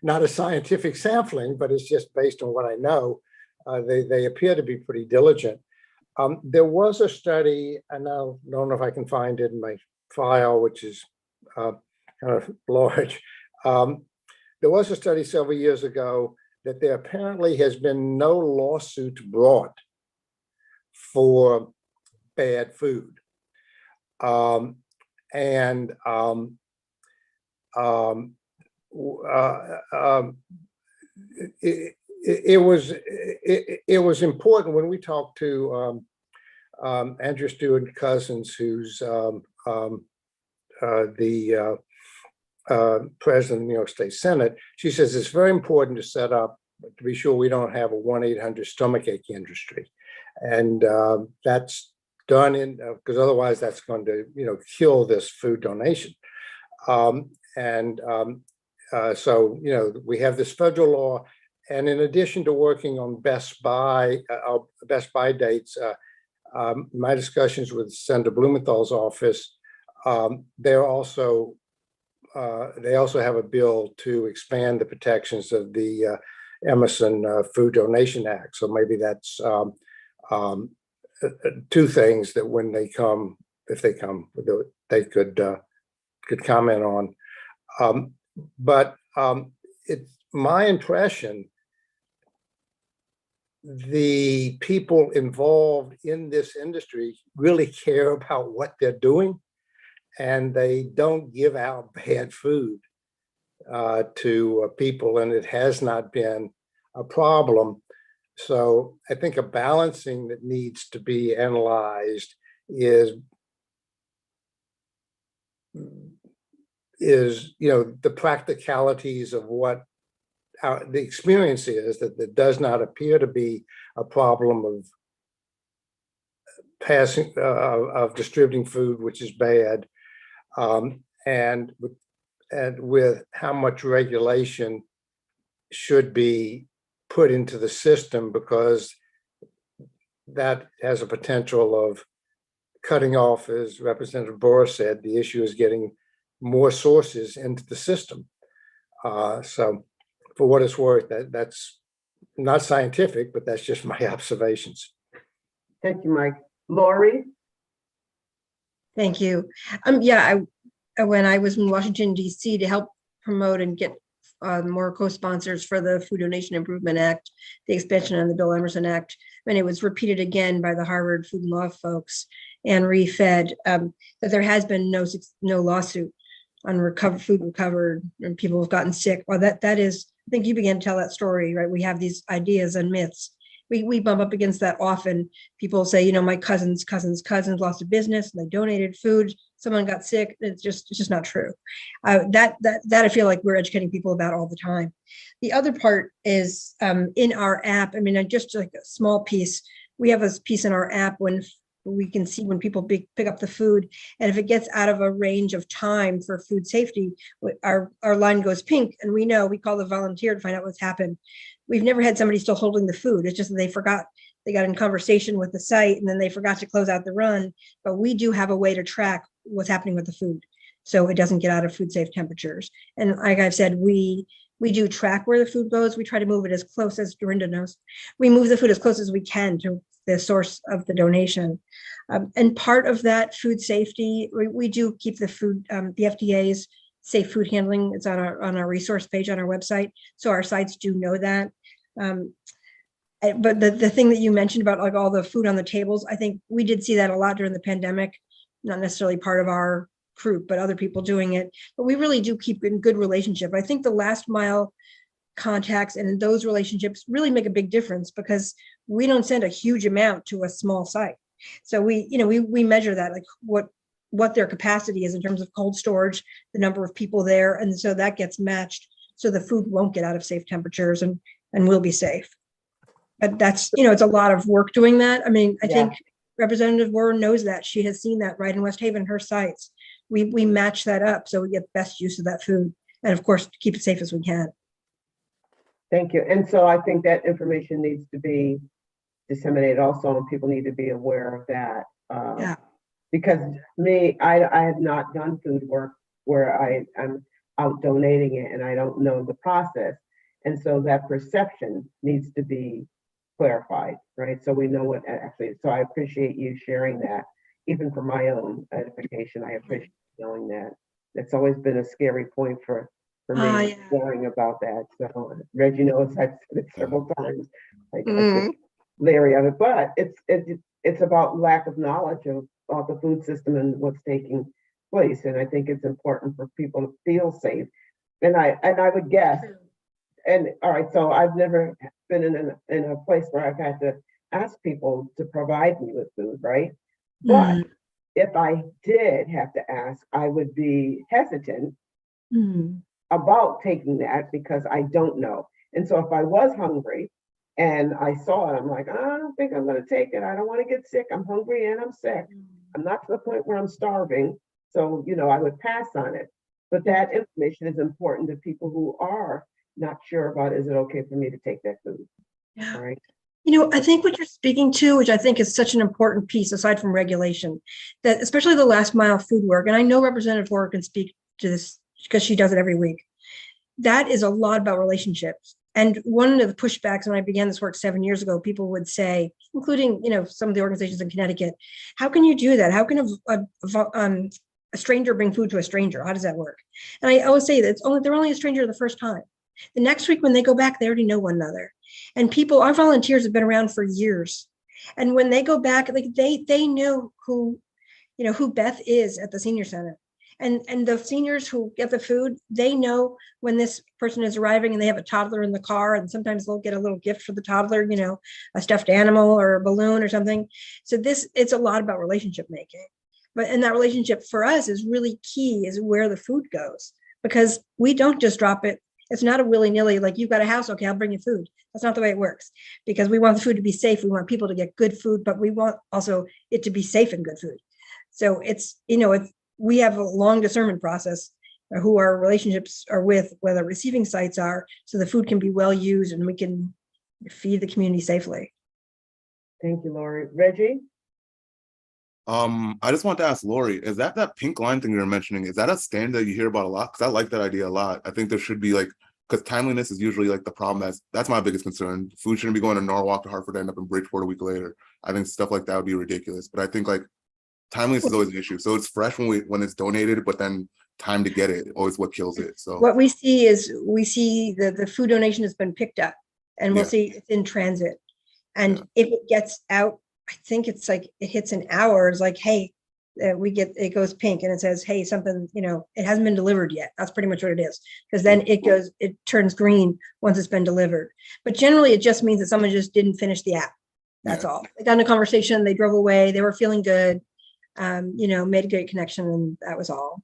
not a scientific sampling, but it's just based on what I know. They appear to be pretty diligent. There was a study, and I don't know if I can find it in my file, which is kind of large. There was a study several years ago that there apparently has been no lawsuit brought for bad food. It was important when we talked to Andrew Stewart Cousins, who's the president of the New York State Senate, she says it's very important to set up, to be sure we don't have a 1-800 stomachache industry. And that's done in, because otherwise that's going to, kill this food donation. So, we have this federal law. And in addition to working on Best Buy dates, my discussions with Senator Blumenthal's office, they also have a bill to expand the protections of the Emerson Food Donation Act. So maybe that's two things that when they come, if they come, they could comment on. But it's my impression the people involved in this industry really care about what they're doing, and they don't give out bad food to people, and it has not been a problem. So I think a balancing that needs to be analyzed is the practicalities of what the experience is, that there does not appear to be a problem of passing of distributing food, which is bad, and with how much regulation should be put into the system, because that has a potential of cutting off, as Representative Boris said, the issue is getting more sources into the system. So for what it's worth, that's not scientific, but that's just my observations. Thank you, Mike. Lori? Thank you. When I was in Washington, D.C. to help promote and get more co-sponsors for the Food Donation Improvement Act, the expansion of the Bill Emerson Act, and it was repeated again by the Harvard Food and Law folks and refed, that there has been no lawsuit on food recovered and people have gotten sick. Well, that is, I think you began to tell that story, right? We have these ideas and myths. We bump up against that often. People say, my cousin's lost a business and they donated food. Someone got sick. It's just not true. That I feel like we're educating people about all the time. The other part is in our app. I mean, just like a small piece. We have a piece in our app when we can see when people pick up the food, and if it gets out of a range of time for food safety, our line goes pink, and we call the volunteer to find out what's happened. We've never had somebody still holding the food. It's just that they forgot. They got in conversation with the site and then they forgot to close out the run. But we do have a way to track what's happening with the food, so it doesn't get out of food safe temperatures. And like I've said, we do track where the food goes. We try to move it as close, as Dorinda knows. We move the food as close as we can to the source of the donation. And part of that food safety, we do keep the food, the FDA's safe food handling. It's on our resource page on our website. So our sites do know that. But the thing that you mentioned about like all the food on the tables, I think we did see that a lot during the pandemic, not necessarily part of our group, but other people doing it. But we really do keep in good relationship. I think the last mile contacts and those relationships really make a big difference, because we don't send a huge amount to a small site. So we measure that, like what their capacity is in terms of cold storage, the number of people there. And so that gets matched so the food won't get out of safe temperatures and will be safe. But that's, it's a lot of work doing that. I mean, I think Representative Warren knows that. She has seen that right in West Haven, her sites. We match that up so we get best use of that food. And of course, keep it safe as we can. Thank you. And so I think that information needs to be disseminated also, and people need to be aware of that. Because I have not done food work where I'm out donating it and I don't know the process. And so that perception needs to be clarified, right? So we know what actually, so I appreciate you sharing that. Even for my own edification, I appreciate knowing that. It's always been a scary point for me, worrying about that. So Reggie knows I've said it several times. Like, Larry of it, but it's about lack of knowledge of the food system and what's taking place. And I think it's important for people to feel safe. And I would guess, and all right, so I've never been in a place where I've had to ask people to provide me with food, right? But if I did have to ask, I would be hesitant about taking that because I don't know. And so if I was hungry and I saw it, I'm like, I don't think I'm going to take it. I don't want to get sick. I'm hungry and I'm sick. I'm not to the point where I'm starving. So, I would pass on it. But that information is important to people who are not sure about, is it okay for me to take that food? All right. I think what you're speaking to, which I think is such an important piece aside from regulation, that especially the last mile food work, and I know Representative Orr can speak to this because she does it every week. That is a lot about relationships. And one of the pushbacks when I began this work 7 years ago, people would say, including, some of the organizations in Connecticut, how can you do that? How can a stranger bring food to a stranger? How does that work? And I always say that they're only a stranger the first time. The next week when they go back, they already know one another. And our volunteers have been around for years. And when they go back, like they know who Beth is at the senior center. And the seniors who get the food, they know when this person is arriving and they have a toddler in the car, and sometimes they'll get a little gift for the toddler, a stuffed animal or a balloon or something. So it's a lot about relationship making. And that relationship for us is really key, is where the food goes, because we don't just drop it. It's not a willy-nilly, like, you've got a house, okay, I'll bring you food. That's not the way it works, because we want the food to be safe. We want people to get good food, but we want also it to be safe and good food. So we have a long discernment process who our relationships are with, where the receiving sites are, so the food can be well used and we can feed the community safely. Thank you, Lori. Reggie? I just want to ask Lori, is that pink line thing you're mentioning, is that a standard that you hear about a lot? Because I like that idea a lot. I think there should be because timeliness is usually the problem. That's my biggest concern. Food shouldn't be going to Norwalk to Hartford, end up in Bridgeport a week later. I think stuff like that would be ridiculous. But I think timeliness is always an issue. So it's fresh when it's donated, but then time to get it always what kills it. So what we see is the food donation has been picked up, and we'll see it's in transit. And if it gets out, I think it's it hits an hour. It's like, hey, it goes pink and it says, hey, something, it hasn't been delivered yet. That's pretty much what it is. Because then it turns green once it's been delivered. But generally it just means that someone just didn't finish the app. That's all. They got in a conversation, they drove away, they were feeling good, made a great connection, and that was all.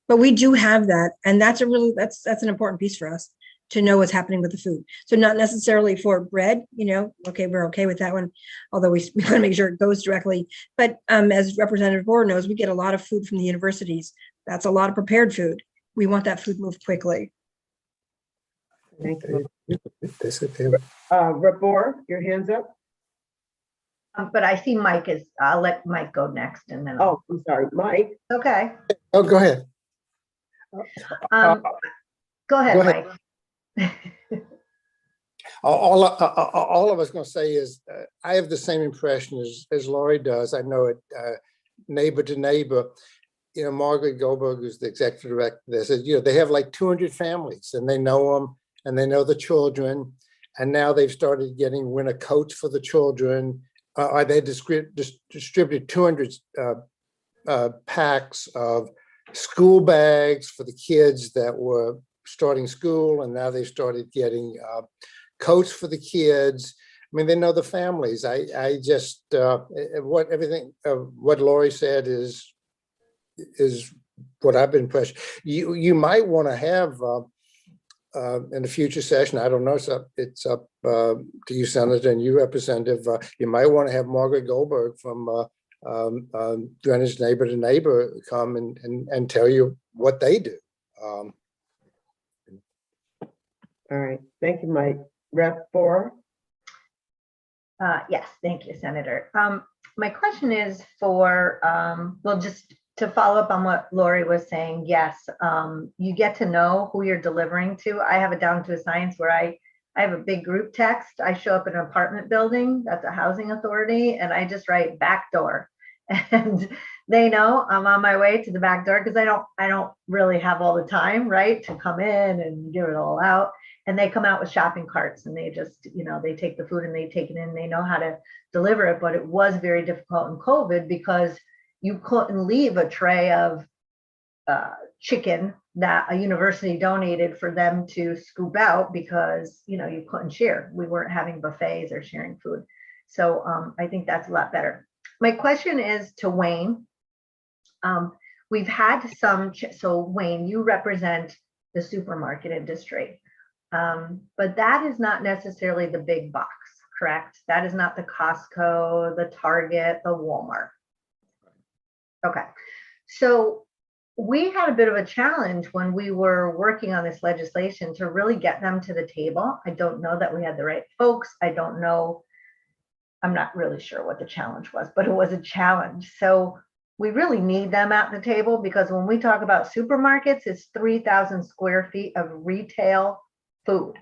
But we do have that. And that's an important piece for us, to know what's happening with the food. So not necessarily for bread, okay, we're okay with that one, although we want to make sure it goes directly. But as Representative Orr knows, we get a lot of food from the universities. That's a lot of prepared food. We want that food moved quickly. Thank you. Rep. Orr, your hand's up. But I see Mike I'll let Mike go next, and then. Oh, I'm sorry, Mike. Okay. Oh, go ahead. Go ahead, Mike. All I was going to say is I have the same impression as Lori does. I know it neighbor to neighbor. Margaret Goldberg, who's the executive director, they said, they have 200 families, and they know them, and they know the children, and now they've started getting winter coats for the children. They distributed 200 packs of school bags for the kids that were starting school, and now they started getting coats for the kids. I mean, they know the families. I just what Lori said is what I've been pushing. You might want to have in a future session, I don't know, it's up to you, Senator, and you, Representative, you might want to have Margaret Goldberg from Greenwich Neighbor to Neighbor come and tell you what they do. All right, thank you, Mike. Rep. Orr? Yes, thank you, Senator. My question is for, just to follow up on what Lori was saying, yes, you get to know who you're delivering to. I have it down to a science where I have a big group text. I show up in an apartment building, that's a housing authority, and I just write back door. And they know I'm on my way to the back door, because I don't really have all the time, right, to come in and give it all out. And they come out with shopping carts, and they just, they take the food and they take it in. They know how to deliver it, but it was very difficult in COVID because you couldn't leave a tray of chicken that a university donated for them to scoop out, because you couldn't share. We weren't having buffets or sharing food. So I think that's a lot better. My question is to Wayne. we've had some, so Wayne, you represent the supermarket industry. But that is not necessarily the big box, correct? That is not the Costco, the Target, the Walmart. Okay, so we had a bit of a challenge when we were working on this legislation to really get them to the table. I don't know that we had the right folks. I don't know. I'm not really sure what the challenge was, but it was a challenge. So we really need them at the table, because when we talk about supermarkets, it's 3,000 square feet of retail food,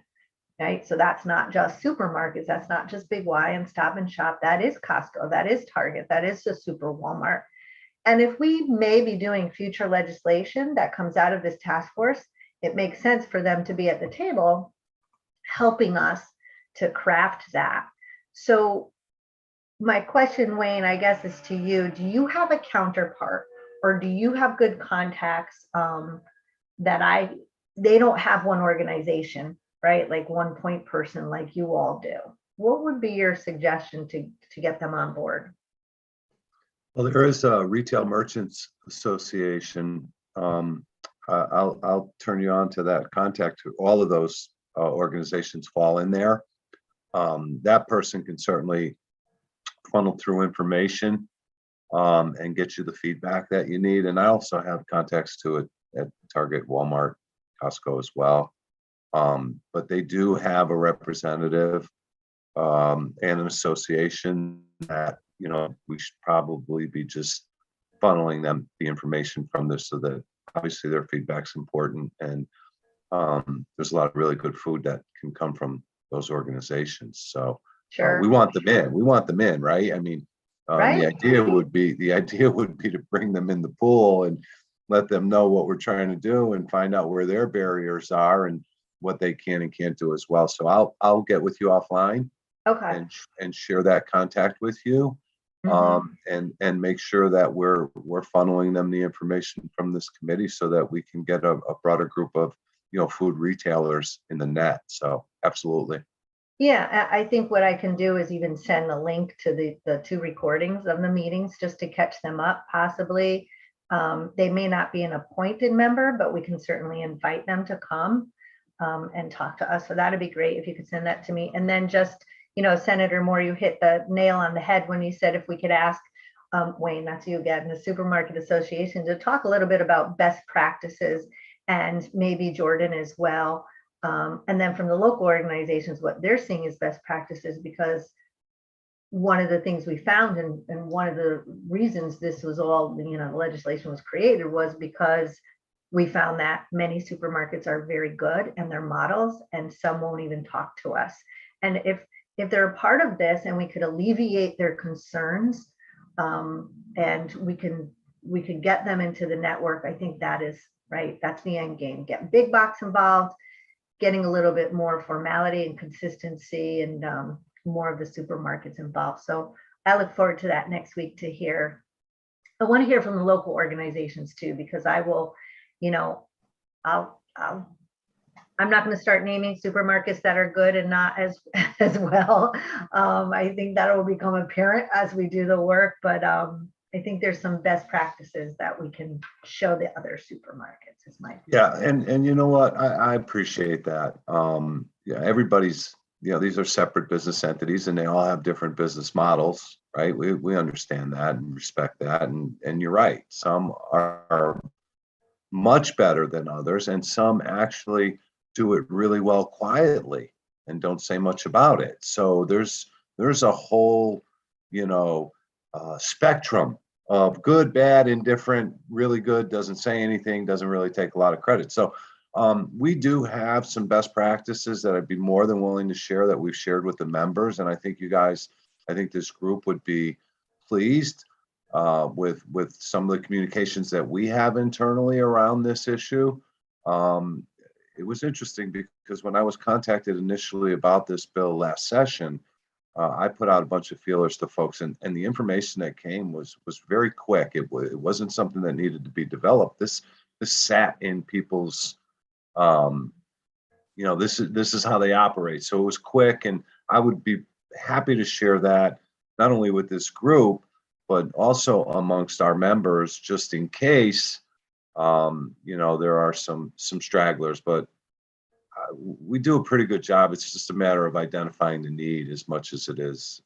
right? So that's not just supermarkets. That's not just Big Y and Stop and Shop. That is Costco. That is Target. That is the Super Walmart. And if we may be doing future legislation that comes out of this task force, it makes sense for them to be at the table helping us to craft that. So my question, Wayne, I guess is to you. Do you have a counterpart, or do you have good contacts they don't have one organization, right? Like one point person like you all do. What would be your suggestion to get them on board? Well, there is a Retail Merchants Association. I'll turn you on to that contact. All of those organizations fall in there. That person can certainly funnel through information and get you the feedback that you need. And I also have contacts to it at Target, Walmart, Costco as well. But they do have a representative and an association that, you know, we should probably be just funneling them the information from this, so that obviously their feedback's important. And there's a lot of really good food that can come from those organizations. So sure. We want them in, right? I mean, right. the idea would be to bring them in the pool and let them know what we're trying to do and find out where their barriers are and what they can and can't do as well. So I'll get with you offline. Okay. And share that contact with you. And make sure that we're funneling them the information from this committee, so that we can get a broader group of, you know, food retailers in the net. So absolutely. Yeah, I think what I can do is even send the link to the 2 recordings of the meetings, just to catch them up possibly. They may not be an appointed member, but we can certainly invite them to come and talk to us. So that'd be great if you could send that to me. And then just, you know, Senator Moore, you hit the nail on the head when you said if we could ask Wayne, that's you again, the Supermarket Association, to talk a little bit about best practices, and maybe Jordan as well. And then from the local organizations, what they're seeing as best practices, because one of the things we found, and one of the reasons this was all, you know, the legislation was created, was because we found that many supermarkets are very good and they're models, and some won't even talk to us. And if they're a part of this and we could alleviate their concerns, and we can get them into the network, I think that is right. That's the end game. Get big box involved, getting a little bit more formality and consistency, and more of the supermarkets involved. So I look forward to that next week to hear. I want to hear from the local organizations too, because I will, you know, I'm not going to start naming supermarkets that are good and not as well. I think that will become apparent as we do the work, but I think there's some best practices that we can show the other supermarkets. Is my Yeah, and you know what, I appreciate that. Yeah, everybody's, you know, these are separate business entities and they all have different business models, right? We understand that and respect that, and you're right. Some are much better than others, and some actually do it really well quietly and don't say much about it. So there's a whole, you know, spectrum of good, bad, indifferent, really good, doesn't say anything, doesn't really take a lot of credit. So we do have some best practices that I'd be more than willing to share, that we've shared with the members. And I think you guys, I think this group would be pleased with some of the communications that we have internally around this issue. It was interesting because when I was contacted initially about this bill last session, I put out a bunch of feelers to folks, and the information that came was very quick. It wasn't something that needed to be developed. This sat in people's, you know, this is how they operate. So it was quick, and I would be happy to share that not only with this group, but also amongst our members, just in case, there are some stragglers, but we do a pretty good job. It's just a matter of identifying the need as much as it is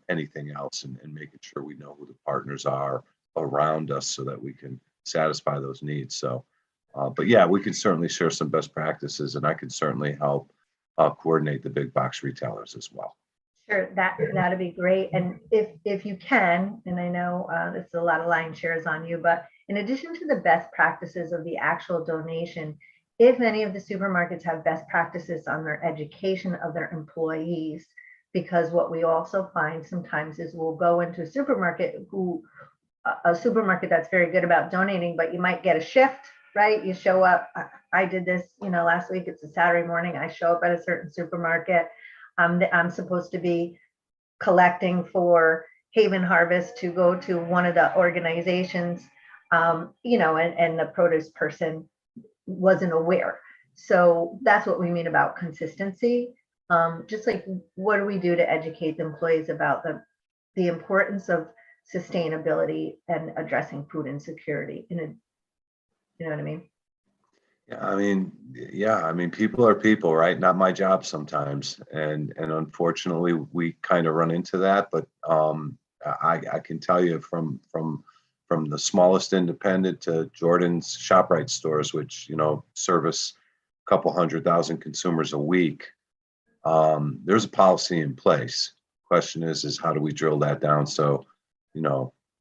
anything else, and making sure we know who the partners are around us so that we can satisfy those needs. So, but yeah, we can certainly share some best practices, and I can certainly help coordinate the big box retailers as well. Sure, that'd be great. And if you can, and I know this is a lot of line shares on you, but in addition to the best practices of the actual donation, if any of the supermarkets have best practices on their education of their employees, because what we also find sometimes is we'll go into a supermarket that's very good about donating, but you might get a shift, right? You show up. I did this, last week. It's a Saturday morning. I show up at a certain supermarket. I'm supposed to be collecting for Haven Harvest to go to one of the organizations, and the produce person wasn't aware. So that's what we mean about consistency. Just like, what do we do to educate the employees about the importance of sustainability and addressing food insecurity? You know what I mean? Yeah, I mean, people are people, right? Not my job sometimes, and unfortunately, we kind of run into that. But I can tell you from the smallest independent to Jordan's ShopRite stores, which service a couple 100,000 consumers a week. There's a policy in place. Question is how do we drill that down so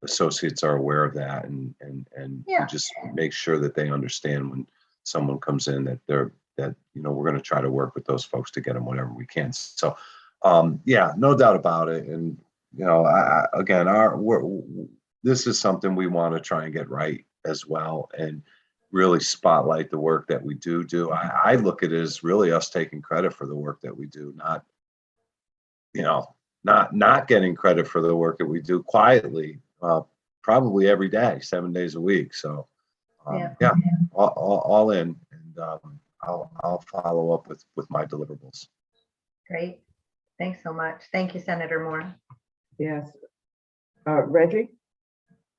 associates are aware of that, and we just make sure that they understand when someone comes in that we're going to try to work with those folks to get them whatever we can. So no doubt about it. And this is something we want to try and get right as well, and really spotlight the work that we do. I look at it as really us taking credit for the work that we do, not getting credit for the work that we do quietly, probably every day, 7 days a week. So all in, and I'll follow up with my deliverables. Great. Thanks so much. Thank you, Senator Moore. Yes. Reggie?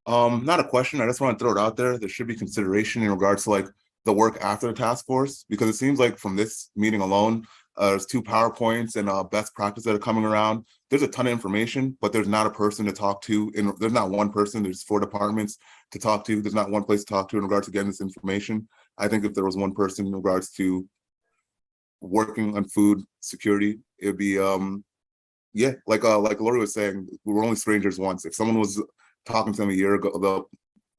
Not a question. I just want to throw it out there. There should be consideration in regards to the work after the task force, because it seems like from this meeting alone, there's 2 PowerPoints and best practice that are coming around. There's a ton of information, but there's not a person to talk to. There's not one person. There's 4 departments to talk to. There's not one place to talk to in regards to getting this information. I think if there was one person in regards to working on food security, it would be like Lori was saying, we were only strangers once. If someone was talking to them a year ago about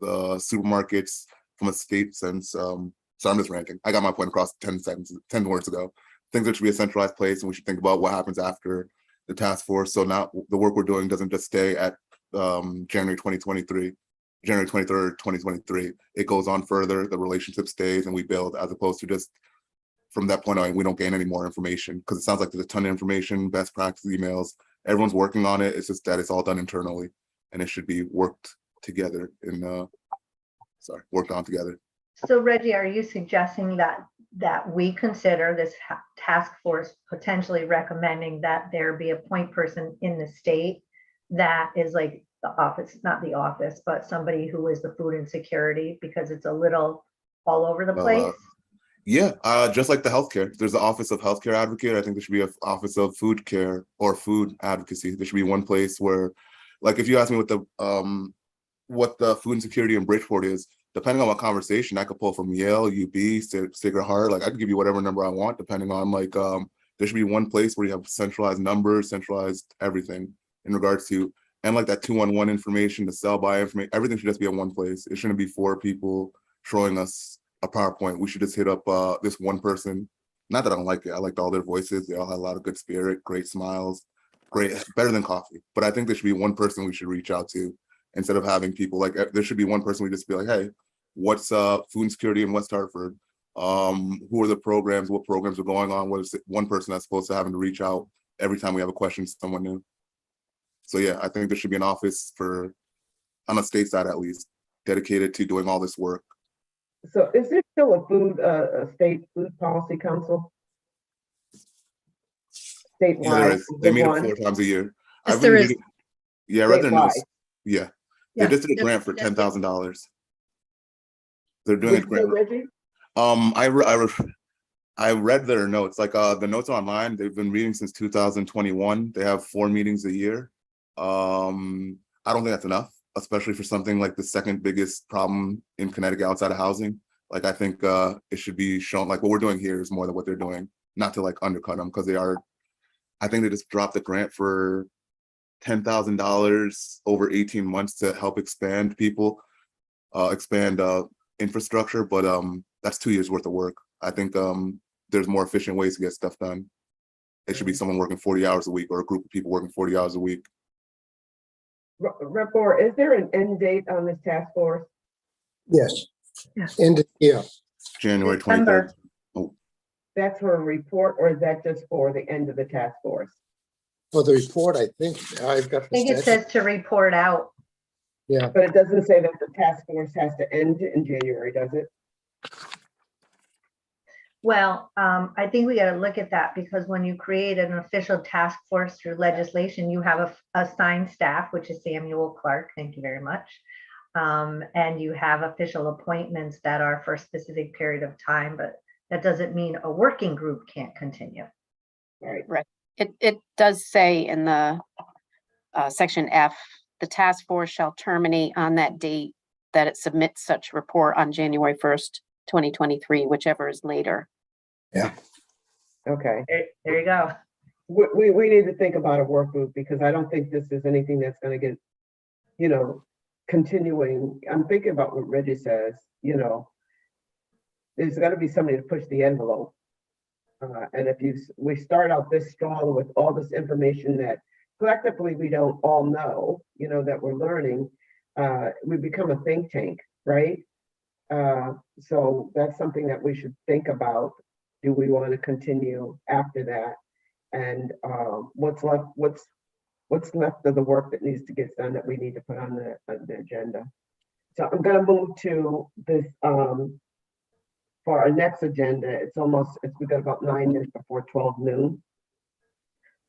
the supermarkets from a state sense, so I'm just ranting. I got my point across 10 words ago. I think there should be a centralized place, and we should think about what happens after the task force. So now the work we're doing doesn't just stay at January 23rd, 2023. It goes on further, the relationship stays, and we build, as opposed to just from that point on, we don't gain any more information, because it sounds like there's a ton of information, best practice emails. Everyone's working on it. It's just that it's all done internally, and it should be worked together worked on together. So Reggie, are you suggesting that we consider this task force potentially recommending that there be a point person in the state that is like the office, not the office, but somebody who is the food insecurity, because it's a little all over the place? Just like the healthcare, there's the Office of Healthcare Advocate. I think there should be an Office of Food Care or Food Advocacy. There should be one place where, like, if you ask me what the food insecurity in Bridgeport is, depending on what conversation, I could pull from Yale, UB, Sacred Heart. I could give you whatever number I want, depending on there should be one place where you have centralized numbers, centralized everything in regards to, and that 211 information, the sell by information, everything should just be in one place. It shouldn't be 4 people showing us a PowerPoint. We should just hit up this one person. Not that I don't like it. I liked all their voices. They all had a lot of good spirit, great smiles, great, better than coffee. But I think there should be one person we should reach out to, instead of having people there should be one person we just be like, hey, what's food insecurity in West Hartford? Who are the programs? What programs are going on? What is it? One person that's supposed to having to reach out every time we have a question to someone new. So yeah, I think there should be an office on the state side at least, dedicated to doing all this work. So is there still a state food policy council? Statewide? Yeah, there is. They meet up 4 times a year. Yes, there is. Yeah, rather than yeah. They Yeah, just did a that's- grant for that's- $10,000. They're doing a What'd you say, grant. Reggie? I read their notes, like the notes online, they've been meeting since 2021. They have 4 meetings a year. I don't think that's enough, especially for something like the second biggest problem in Connecticut outside of housing. Like, I think it should be shown, like what we're doing here is more than what they're doing, not to like undercut them, because I think they just dropped the grant for $10,000 over 18 months to help expand infrastructure, but that's 2 years worth of work. I think there's more efficient ways to get stuff done. It should be someone working 40 hours a week or a group of people working 40 hours a week. Rep. Moore, is there an end date on this task force? Yes, Yes. end of year. January December. 23rd. That's for a report, or is that just for the end of the task force? For the report, I think I've got. I think it says to report out. Yeah. But it doesn't say that the task force has to end in January, does it? Well, I think we got to look at that, because when you create an official task force through legislation, you have a assigned staff, which is Samuel Clark. Thank you very much. And you have official appointments that are for a specific period of time, but that doesn't mean a working group can't continue. Right. Right. It does say in the section F, the task force shall terminate on that date that it submits such report on January 1st, 2023, whichever is later. Yeah. Okay. There you go. We need to think about a work group, because I don't think this is anything that's going to get, continuing. I'm thinking about what Reggie says, there's got to be somebody to push the envelope. And if we start out this strong with all this information that collectively we don't all know, that we're learning, we become a think tank, right? So that's something that we should think about. Do we want to continue after that? And what's left of the work that needs to get done that we need to put on the agenda? So I'm going to move to this for our next agenda. We've got about 9 minutes before 12 noon.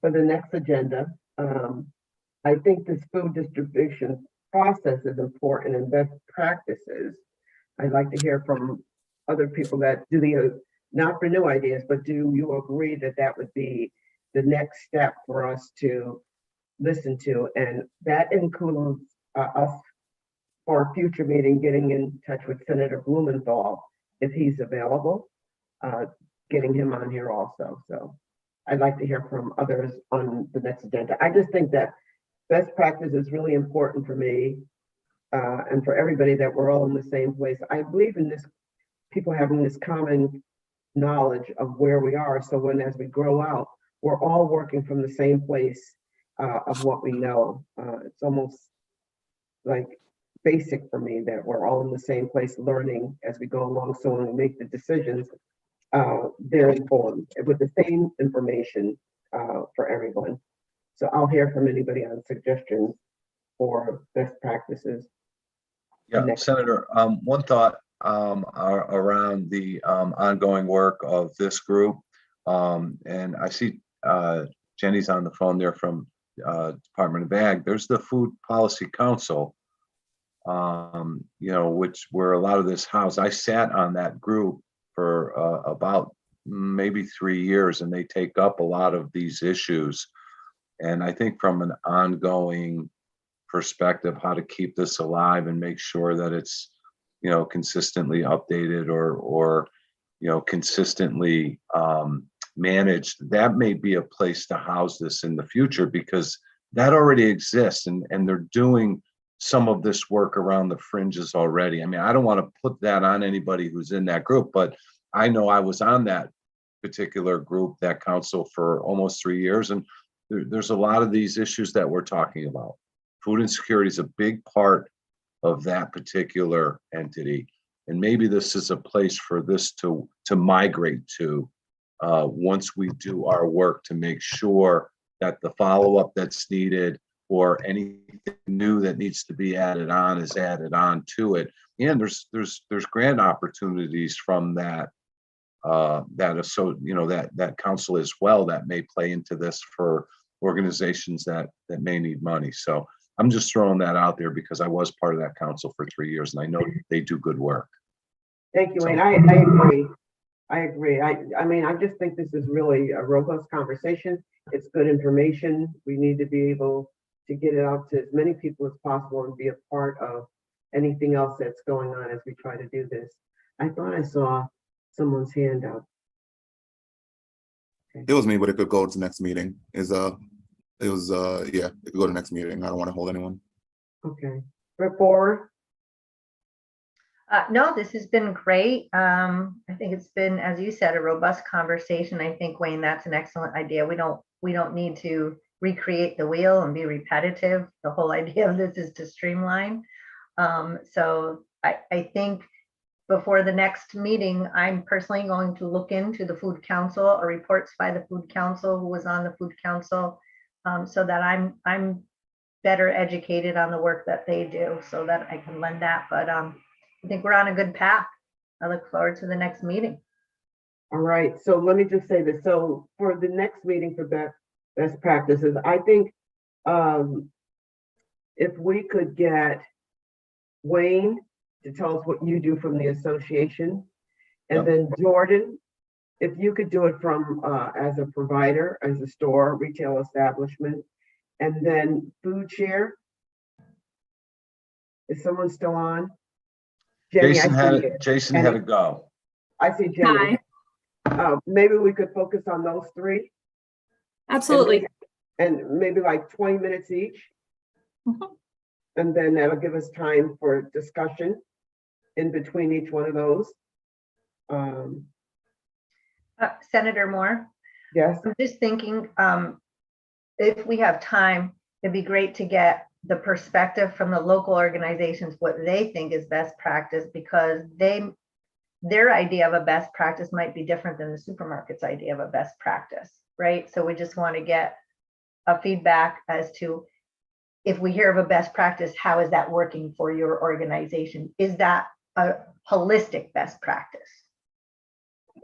For the next agenda, I think this food distribution process is important and best practices. I'd like to hear from other people that not for new ideas, but do you agree that that would be the next step for us to listen to? And that includes us for a future meeting, getting in touch with Senator Blumenthal if he's available, getting him on here also. So I'd like to hear from others on the next agenda. I just think that best practice is really important for me and for everybody, that we're all in the same place. I believe in this, people having this common knowledge of where we are. So as we grow out, we're all working from the same place of what we know. It's almost like basic for me that we're all in the same place learning as we go along. So when we make the decisions, they're informed with the same information for everyone. So I'll hear from anybody on suggestions for best practices. Yeah, Senator, one thought around the ongoing work of this group. And I see Jenny's on the phone there from Department of Ag. There's the Food Policy Council, which where a lot of this house. I sat on that group for about maybe 3 years, and they take up a lot of these issues. And I think from an ongoing perspective, how to keep this alive and make sure that it's, consistently updated or consistently managed, that may be a place to house this in the future, because that already exists, and they're doing some of this work around the fringes already. I mean, I don't want to put that on anybody who's in that group, but I know I was on that particular group, that council, for almost 3 years, and there's a lot of these issues that we're talking about. Food insecurity is a big part of that particular entity, and maybe this is a place for this to migrate to once we do our work to make sure that the follow-up that's needed or anything new that needs to be added on is added on to it. And there's grant opportunities from that that council as well that may play into this for organizations that may need money. So I'm just throwing that out there because I was part of that council for 3 years and I know they do good work. Thank you, So- Wayne. I agree. I agree. I mean, I just think this is really a robust conversation. It's good information. We need to be able to get it out to as many people as possible and be a part of anything else that's going on as we try to do this. I thought I saw someone's hand up. It was me, but it could go to next meeting. Yeah, it could go to next meeting. I don't want to hold anyone. Okay. Rapport? No, this has been great. I think it's been, as you said, a robust conversation. I think, Wayne, that's an excellent idea. We don't need to recreate the wheel and be repetitive. The whole idea of this is to streamline. So I think before the next meeting, I'm personally going to look into the Food Council or reports by the Food Council, who was on the Food Council, so that I'm better educated on the work that they do, so that I can lend that. But I think we're on a good path. I look forward to the next meeting. All right, so let me just say this. So for the next meeting for best practices, I think if we could get Wayne to tell us what you do from the association, and then Jordan, if you could do it from as a provider, as a store, retail establishment, and then food share. Is someone still on? Jenny, Jason I see you. Jason had to go. I see Jenny. Maybe we could focus on those three. Absolutely. And maybe like 20 minutes each. Mhm. And then that'll give us time for discussion in between each one of those. Senator Moore? Yes. I'm just thinking, if we have time, it'd be great to get the perspective from the local organizations, what they think is best practice, because their idea of a best practice might be different than the supermarket's idea of a best practice, right? So we just want to get a feedback as to, if we hear of a best practice, how is that working for your organization? Is that a holistic best practice?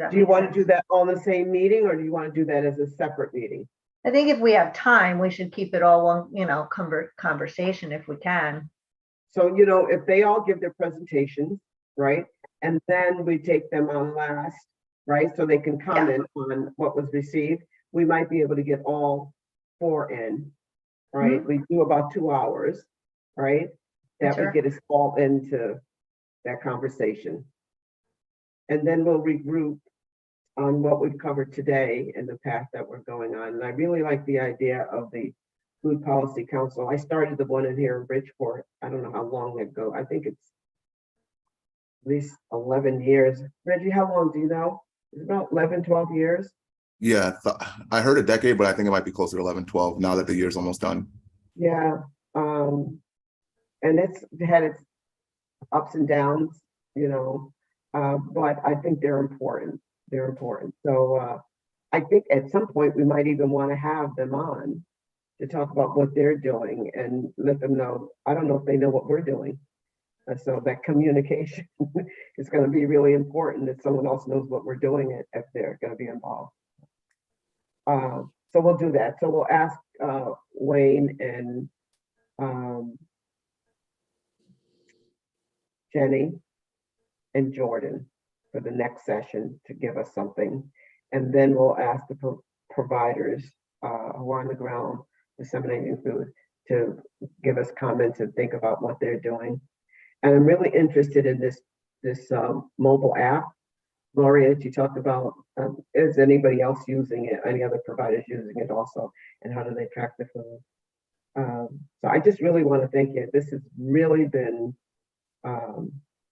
Do you want to do that on the same meeting, or do you want to do that as a separate meeting? I think if we have time, we should keep it all one, conversation if we can. So, if they all give their presentations, right? And then we take them on last, right? So they can comment on what was received. We might be able to get all four in, right? We do about 2 hours, right? That would get us all into that conversation. And then we'll regroup on what we've covered today and the path that we're going on. And I really like the idea of the Food Policy Council. I started the one in here in Bridgeport. I don't know how long ago. I think it's at least 11 years. Reggie, how long do you know? It's about 11, 12 years. Yeah, I heard a decade, but I think it might be closer to 11, 12 now that the year's almost done. Yeah. And it's had its ups and downs, but I think they're important. They're important. So I think at some point we might even want to have them on to talk about what they're doing and let them know. I don't know if they know what we're doing. So that communication is going to be really important, that someone else knows what we're doing if they're going to be involved. So we'll do that. So we'll ask Wayne and Jenny and Jordan for the next session to give us something. And then we'll ask the providers who are on the ground disseminating food to give us comments and think about what they're doing. And I'm really interested in this mobile app, Gloria, that you talked about. Is anybody else using it? Any other providers using it also? And how do they track the food? So I just really want to thank you. This has really been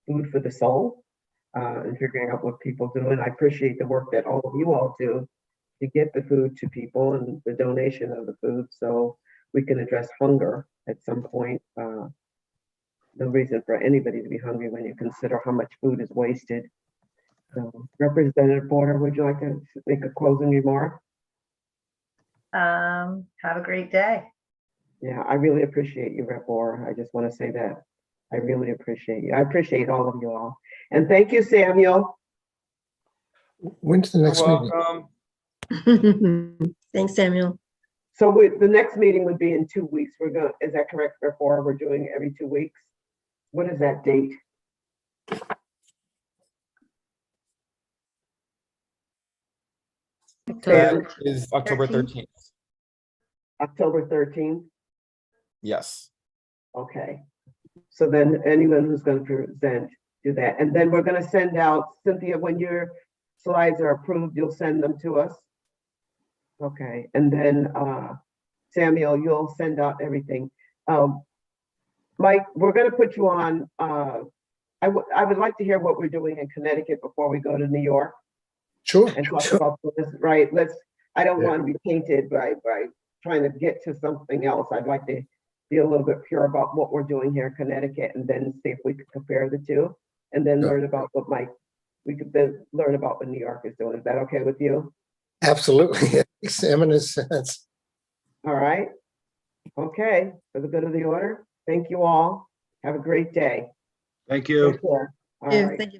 food for the soul and figuring out what people do. And I appreciate the work that all of you all do to get the food to people and the donation of the food so we can address hunger at some point. No reason for anybody to be hungry when you consider how much food is wasted. So, Representative Porter, would you like to make a closing remark? Have a great day. Yeah, I really appreciate you, Rep. Orr. I just want to say that. I really appreciate you. I appreciate all of you all. And thank you, Samuel. When's the next meeting? Thanks, Samuel. So the next meeting would be in 2 weeks. Is that correct? Therefore, we're doing every 2 weeks? What is that date? That is October 13th. 13th. October 13th? Yes. Okay. So then anyone who's going to present, do that. And then we're going to send out, Cynthia, when your slides are approved, you'll send them to us? Okay. And then Samuel, you'll send out everything. Mike, we're going to put you on. I would like to hear what we're doing in Connecticut before we go to New York. Sure. And talk sure. about this, right? I don't Yeah. want to be tainted by trying to get to something else. I'd like to be a little bit pure about what we're doing here in Connecticut and then see if we could compare the two and then Yeah. learn about we could then learn about what New York is doing. Is that okay with you? Absolutely. It makes eminent sense. All right. Okay. For the good of the order. Thank you all. Have a great day. Thank you. Take care. All Yeah, right. thank you.